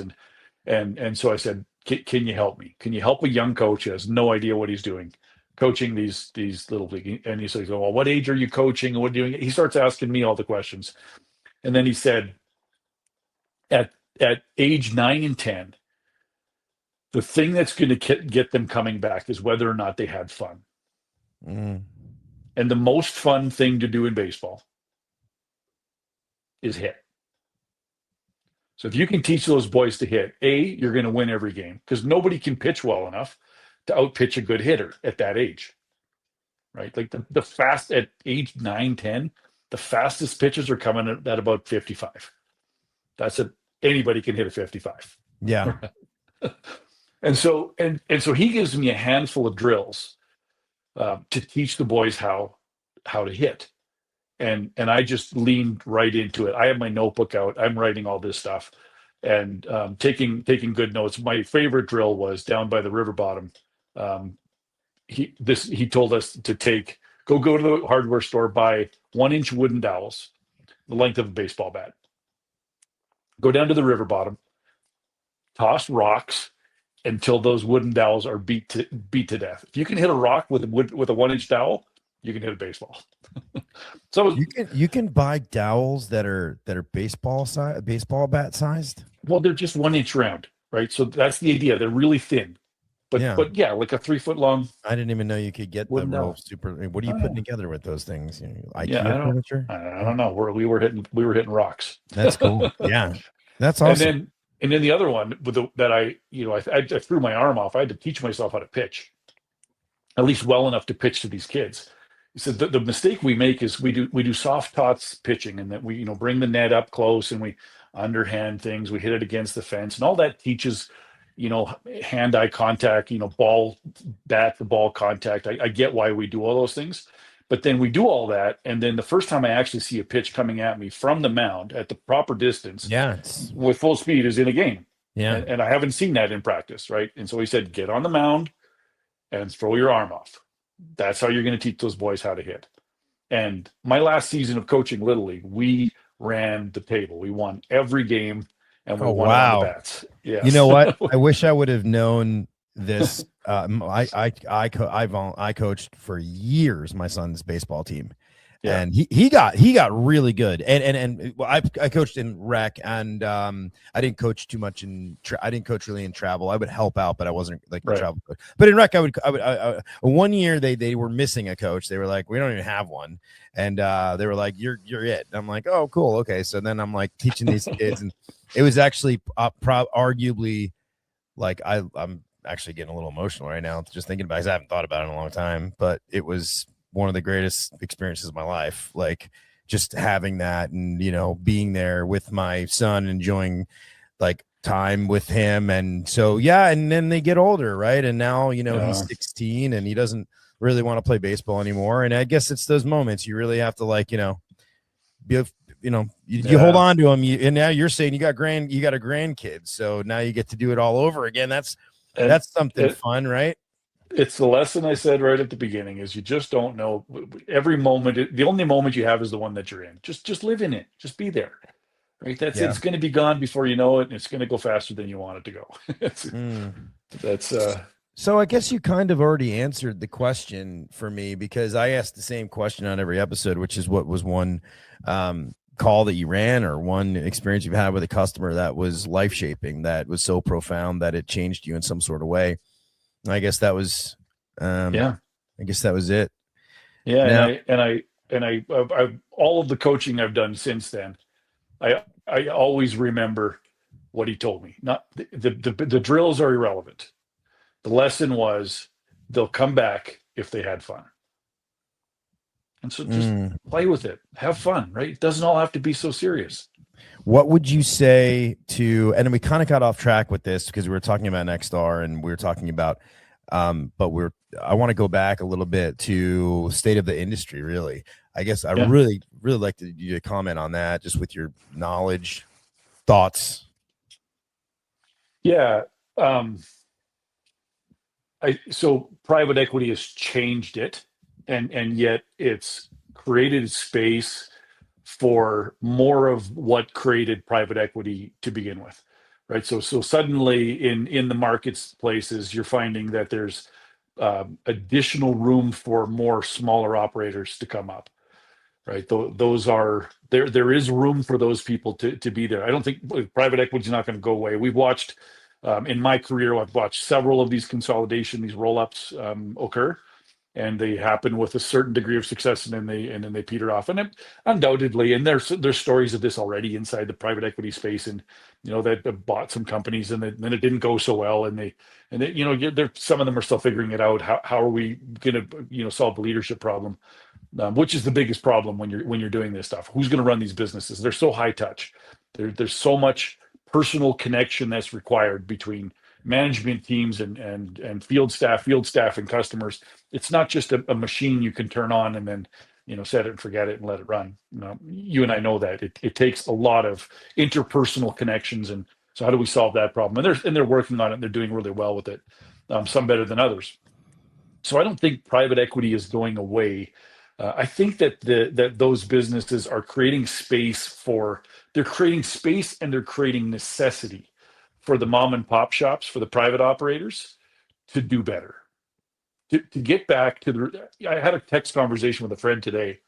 And so I said, can you help me? Can you help a young coach who has no idea what he's doing, coaching these little league? And he says, well, what age are you coaching? And what are you doing? He starts asking me all the questions. And then he said, at age 9 and 10, the thing that's going to get them coming back is whether or not they had fun. And the most fun thing to do in baseball is hit. So if you can teach those boys to hit, you're going to win every game, because nobody can pitch well enough to outpitch a good hitter at that age, right? Like the fast at age 9, 10, the fastest pitches are coming at about 55. That's it. Anybody can hit a 55. Yeah. And so he gives me a handful of drills to teach the boys how to hit. And I just leaned right into it. I have my notebook out. I'm writing all this stuff. and taking good notes. My favorite drill was down by the river bottom. He told us to go to the hardware store, buy 1-inch wooden dowels, the length of a baseball bat. Go down to the river bottom, toss rocks until those wooden dowels are beat to death. If you can hit a rock with a 1-inch dowel, you can hit a baseball. So you can buy dowels that are baseball bat sized. Well, they're just 1-inch round, right? So that's the idea. They're really thin, but yeah, like a 3-foot long. I didn't even know you could get the real super. What are you putting together with those things? IKEA furniture? I don't know. We were hitting rocks. That's cool. Yeah, that's awesome. And then the other one that I threw my arm off. I had to teach myself how to pitch, at least well enough to pitch to these kids. He said the mistake we make is we do soft tots pitching, and that we bring the net up close and we underhand things. We hit it against the fence, and all that teaches hand-eye contact, bat to ball contact. I get why we do all those things, but then we do all that, and then the first time I actually see a pitch coming at me from the mound at the proper distance, with full speed, is in a game. Yeah, and I haven't seen that in practice, right? And so he said, get on the mound and throw your arm off. That's how you're going to teach those boys how to hit. And my last season of coaching Little League, we ran the table. We won every game, and we won on the bats. Yeah. You know what? I wish I would have known this. I coached for years my son's baseball team, and he got really good. And I coached in rec, and I didn't coach too much I didn't coach really in travel. I would help out, but I wasn't like the travel coach. But in rec, I would. One year they were missing a coach. They were like, we don't even have one, and they were like, you're it. And I'm like, oh, cool, okay. So then I'm like teaching these kids, and it was actually arguably like I'm actually getting a little emotional right now just thinking about it, 'cause I haven't thought about it in a long time, but it was one of the greatest experiences of my life. Like just having that and, being there with my son, enjoying like time with him. And so, and then they get older. Right. And now, he's 16 and he doesn't really want to play baseball anymore. And I guess it's those moments you really have to you hold on to him. And now you're saying you got a grandkid. So now you get to do it all over again. That's something fun, right? It's the lesson I said right at the beginning is you just don't know every moment. The only moment you have is the one that you're in. Just live in it. Just be there. Right. That's it. It's going to be gone before you know it. And it's going to go faster than you want it to go. So I guess you kind of already answered the question for me, because I asked the same question on every episode, which is what was one call that you ran or one experience you've had with a customer that was life-shaping, that was so profound that it changed you in some sort of way. I guess that was I guess that was it. Yeah. Now, and I all of the coaching I've done since then, I always remember what he told me. Not the drills are irrelevant. The lesson was they'll come back if they had fun. And so just play with it. Have fun, right? It doesn't all have to be so serious. What would you say to, and we kind of got off track with this because we were talking about Nexstar and we were talking about, I want to go back a little bit to state of the industry, really. I guess I really like you to comment on that, just with your knowledge, thoughts. Yeah. So private equity has changed it, and yet it's created space for more of what created private equity to begin with, right? So suddenly in the marketplaces, you're finding that there's additional room for more smaller operators to come up, right? Those are there is room for those people to be there. I don't think private equity is not going to go away. We've watched in my career, I've watched several of these consolidation, these roll-ups occur. And they happen with a certain degree of success, and then they peter off. And undoubtedly, and there's stories of this already inside the private equity space, and that bought some companies, and then it didn't go so well, and they some of them are still figuring it out. How are we going to solve the leadership problem, which is the biggest problem when you're doing this stuff? Who's going to run these businesses? They're so high touch. There's so much personal connection that's required between management teams and field staff and customers. It's not just a machine you can turn on and then set it and forget it and let it run. You and I know that it takes a lot of interpersonal connections, and So how do we solve that problem? And they're working on it, and they're doing really well with it. Some better than others. So I don't think private equity is going away. I think that that those businesses are creating space they're creating space and they're creating necessity for the mom and pop shops, for the private operators to do better. To get back to I had a text conversation with a friend today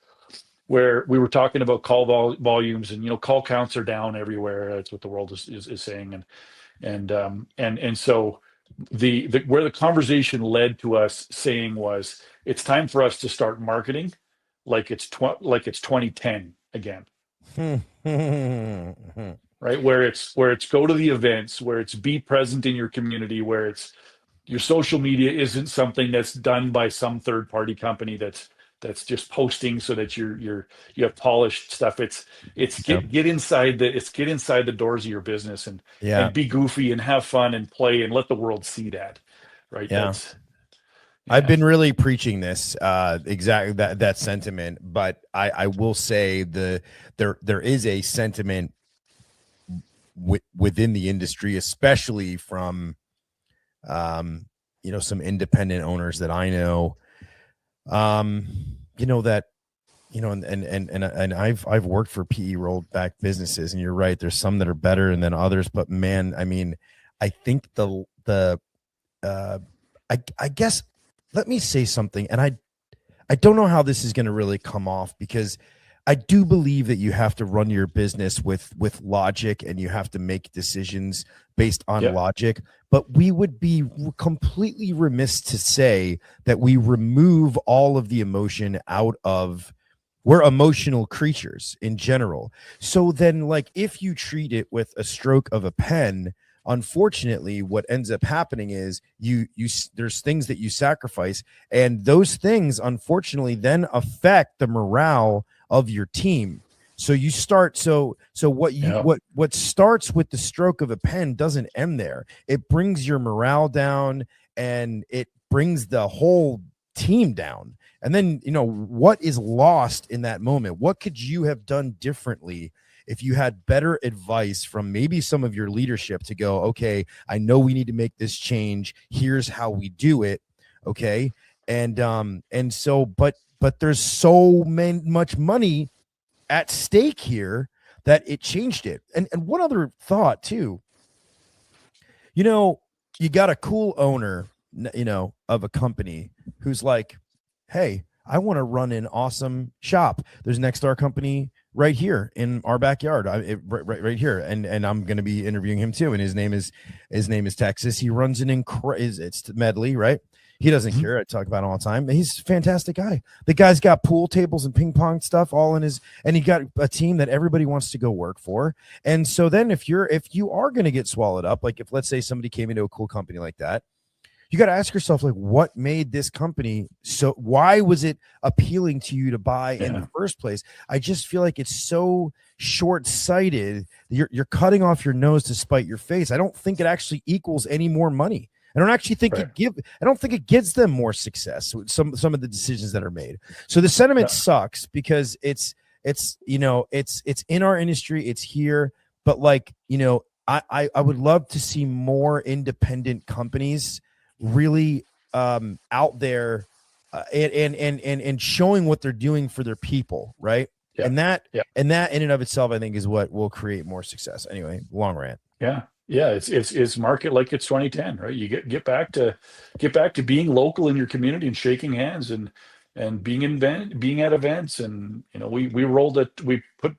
where we were talking about call volumes, and call counts are down everywhere. That's what the world is saying, and so where the conversation led to us saying was, it's time for us to start marketing like it's 2010 again. Right, where it's go to the events, where it's be present in your community, where it's your social media isn't something that's done by some third party company that's just posting so that you have polished stuff. It's get inside the doors of your business and be goofy and have fun and play and let the world see that. Right. Yeah. I've been really preaching this exactly that sentiment, but I will say there is a sentiment within the industry, especially from some independent owners that I know, that and I've worked for PE rolled back businesses, and you're right, there's some that are better than others, but man, I mean, I think I guess, let me say something, and I don't know how this is going to really come off, because I do believe that you have to run your business with logic, and you have to make decisions based on logic, but we would be completely remiss to say that we remove all of the emotion out of, we're emotional creatures in general. So then, like, if you treat it with a stroke of a pen, unfortunately what ends up happening is there's things that you sacrifice, and those things unfortunately then affect the morale of your team. So you start what starts with the stroke of a pen doesn't end there. It brings your morale down, and it brings the whole team down. And then what is lost in that moment? What could you have done differently if you had better advice from maybe some of your leadership to go, okay, I know we need to make this change, here's how we do it. Okay. And so, but there's so much money at stake here that it changed it. And one other thought too, you got a cool owner, of a company who's like, hey, I want to run an awesome shop. There's Nexstar company right here in our backyard, right here, and I'm going to be interviewing him too. And his name is Texas. He runs it's Medley, right? He doesn't care. I talk about him all the time. He's a fantastic guy. The guy's got pool tables and ping pong stuff all in and he got a team that everybody wants to go work for. And so then if you are going to get swallowed up, like if let's say somebody came into a cool company like that, you got to ask yourself, like, what made this company why was it appealing to you to buy in the first place? I just feel like it's so short-sighted. You're cutting off your nose to spite your face. I don't think it actually equals any more money. I don't actually think I don't think it gives them more success with some of the decisions that are made. So the sentiment sucks, because it's in our industry, it's here, but like, I would love to see more independent companies really out there and showing what they're doing for their people, right? And that in and of itself, I think, is what will create more success. Anyway, long rant. It's market like it's 2010, right? You get back to being local in your community and shaking hands and being at events. And we put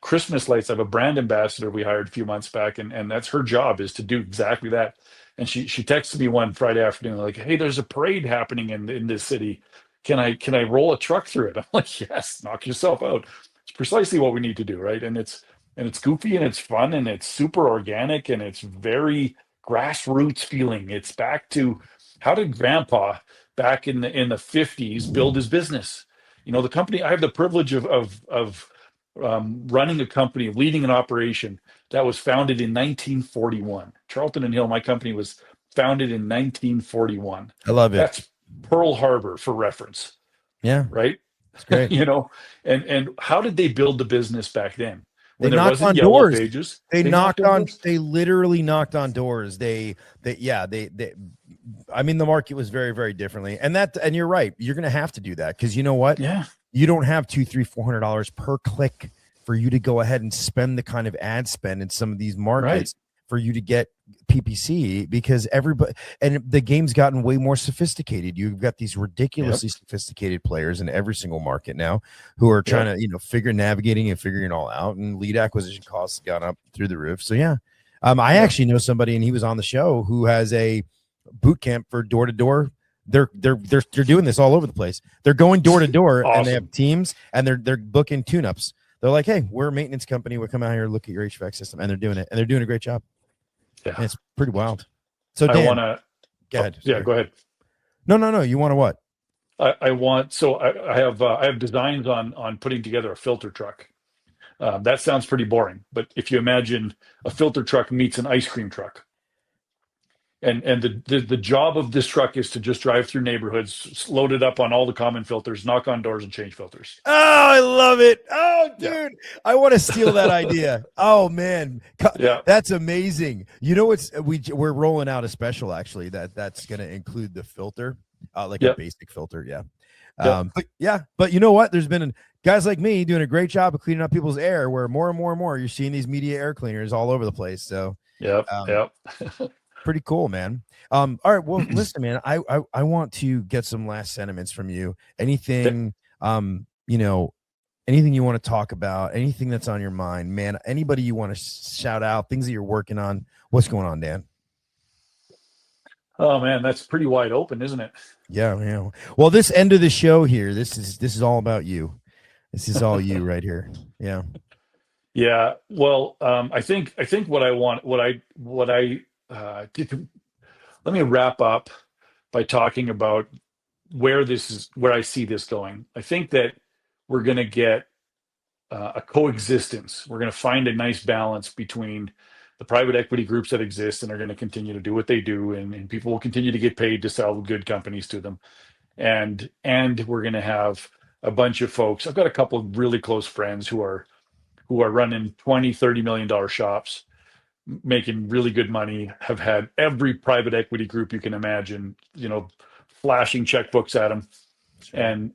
Christmas lights. I have a brand ambassador we hired a few months back, and that's her job, is to do exactly that. And she texted me one Friday afternoon, like, hey, there's a parade happening in this city. Can I roll a truck through it? I'm like, yes, knock yourself out. It's precisely what we need to do, right? And it's goofy, and it's fun, and it's super organic, and it's very grassroots feeling. It's back to, how did Grandpa back in the 50s build his business? The company, I have the privilege of running a company, leading an operation that was founded in 1941. Charlton Hill, my company, was founded in 1941. I love it. That's Pearl Harbor for reference. Yeah. Right. That's great. And how did they build the business back then? When They there knocked wasn't on yellow doors. pages, They knocked knocked on on. doors. They literally knocked on doors. They. I mean, the market was very, very differently, and you're right. You're going to have to do that because you know what? Yeah. You don't have $200, $300, $400 per click for you to go ahead and spend the kind of ad spend in some of these markets for you to get PPC, because everybody, and the game's gotten way more sophisticated. You've got these ridiculously sophisticated players in every single market now who are trying to, navigating and figuring it all out, and lead acquisition costs gone up through the roof. So yeah. I actually know somebody, and he was on the show, who has a boot camp for door to door. They're doing this all over the place. They're going door to door, and they have teams, and they're booking tune-ups. They're like, hey, we're a maintenance company. We'll come out here, look at your HVAC system, and they're doing it, and they're doing a great job. Yeah, and it's pretty wild. So Dan, I want to go ahead. Yeah, go ahead. No. You want to what? I have designs on putting together a filter truck. That sounds pretty boring, but if you imagine a filter truck meets an ice cream truck, and the job of this truck is to just drive through neighborhoods, load it up on all the common filters, knock on doors, and change filters. Oh, I love it. Oh, dude, I want to steal that idea. Oh man, that's amazing. You know what's we're rolling out a special actually that's going to include the filter, a basic filter. But you know what? There's been guys like me doing a great job of cleaning up people's air, where more and more you're seeing these media air cleaners all over the place. So pretty cool, man. All right, well, listen, man, I want to get some last sentiments from you. Anything anything you want to talk about, anything that's on your mind, man, anybody you want to shout out, things that you're working on. What's going on, Dan? Oh man, that's pretty wide open, isn't it? Yeah. Well, this end of the show here, this is all about you. This is all you right here. Yeah. Yeah. Well, I think what I want, let me wrap up by talking about where I see this going. I think that we're going to get a coexistence. We're going to find a nice balance between the private equity groups that exist and are going to continue to do what they do, and people will continue to get paid to sell good companies to them. And we're going to have a bunch of folks. I've got a couple of really close friends who are running $20-30 million shops, making really good money, have had every private equity group you can imagine, flashing checkbooks at them, and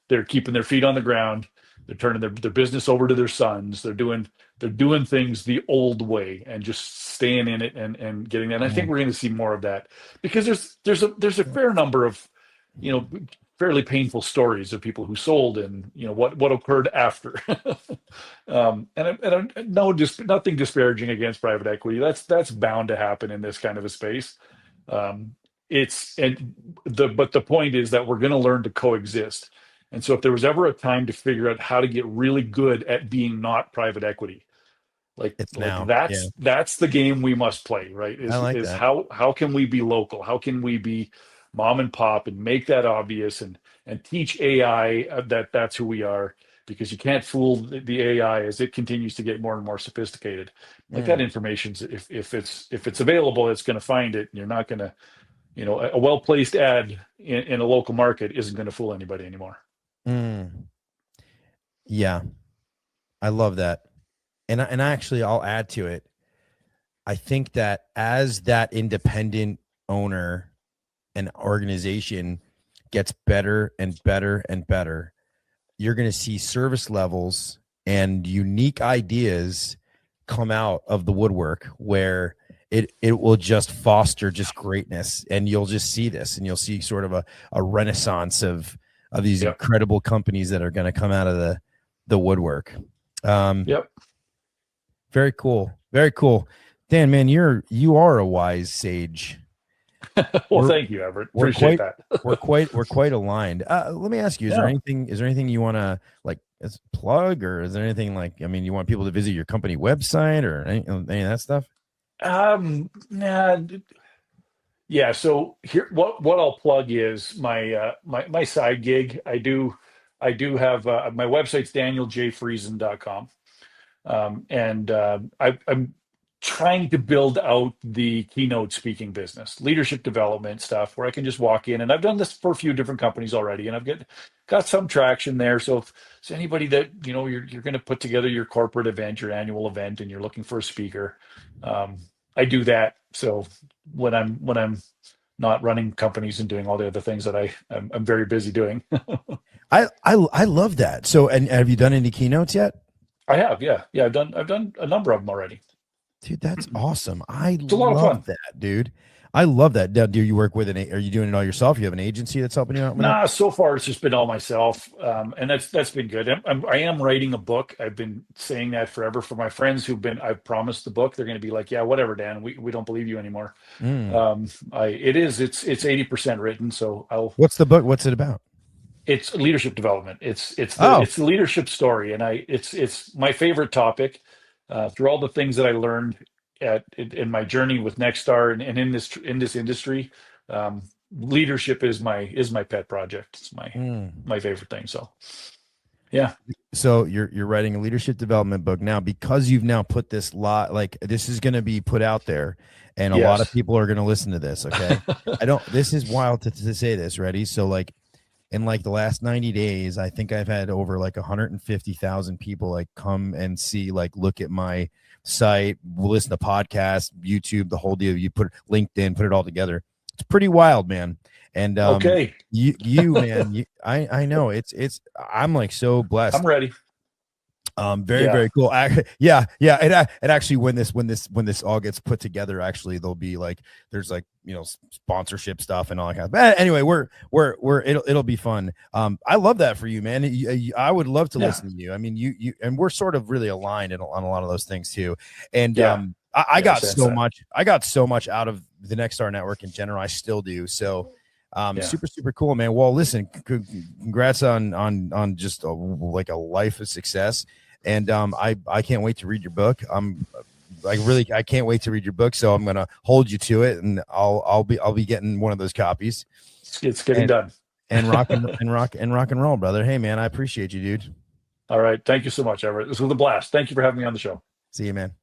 they're keeping their feet on the ground. They're turning their business over to their sons. They're doing things the old way and just staying in it and getting that. And I think we're going to see more of that, because there's a fair number of, fairly painful stories of people who sold and what occurred after. Nothing disparaging against private equity. That's bound to happen in this kind of a space. But the point is that we're going to learn to coexist. And so if there was ever a time to figure out how to get really good at being not private equity, that's the game we must play, right? How can we be local? How can we be mom and pop and make that obvious and teach AI that's who we are, because you can't fool the AI as it continues to get more and more sophisticated. That information's if it's available, it's going to find it, and you're not going to, a well-placed ad in a local market isn't going to fool anybody anymore. Yeah, I love that. And actually, I'll add to it. I think that as that independent owner and organization gets better and better and better, you're going to see service levels and unique ideas come out of the woodwork where it will just foster just greatness. And you'll just see this, and you'll see sort of a renaissance of these incredible companies that are going to come out of the woodwork. Very cool. Very cool. Dan, man, you are a wise sage. Well, thank you, Everett. Appreciate that. we're quite aligned. Let me ask you, is there anything you want to plug, or is there anything you want people to visit your company website or any of that stuff? Yeah. So here, what I'll plug is my side gig. I do have my website's danieljfriesen.com. trying to build out the keynote speaking business, leadership development stuff, where I can just walk in, and I've done this for a few different companies already, and I've got some traction there. So if it's anybody that you're going to put together your corporate event, your annual event, and you're looking for a speaker, I do that. So when I'm not running companies and doing all the other things that I'm very busy doing. I love that. So, and have you done any keynotes yet? I have, yeah. I've done a number of them already. Dude, that's awesome. It's a lot of fun. That, dude. I love that. Now, do you work with are you doing it all yourself? You have an agency that's helping you out with Nah, so far it's just been all myself, and that's been good. I am writing a book. I've been saying that forever. For my friends I've promised the book, they're going to be like, yeah, whatever, Dan, we don't believe you anymore. It's 80% written, so What's the book? What's it about? It's leadership development. It's the leadership story, and it's my favorite topic. Through all the things that I learned in my journey with Nexstar and in this industry, leadership is my pet project. It's my favorite thing. So, yeah. So you're writing a leadership development book now, because you've now put this this is going to be put out there, and a lot of people are going to listen to this. Okay, This is wild to say this. Ready? So in the last 90 days, I think I've had over 150,000 people come and see, look at my site, listen to podcasts, YouTube, the whole deal. You put LinkedIn, put it all together. It's pretty wild, man. And okay, you man, I know it's I'm so blessed. I'm ready. Very cool. Yeah. And actually, when this all gets put together, actually, there'll be there's sponsorship stuff and all that kind of. But anyway, it'll be fun. I love that for you, man. I would love to listen to you. I mean, you and we're sort of really aligned on a lot of those things too. And I got so much out of the Nexstar network in general. I still do. So. Super cool, man. Well, listen, congrats on just a life of success, and I can't wait to read your book. I can't wait to read your book, so I'm gonna hold you to it, and I'll be getting one of those copies. It's getting done. And rock and roll, brother. Hey, man, I appreciate you, dude. All right, thank you so much, Everett. This was a blast. Thank you for having me on the show. See you, man.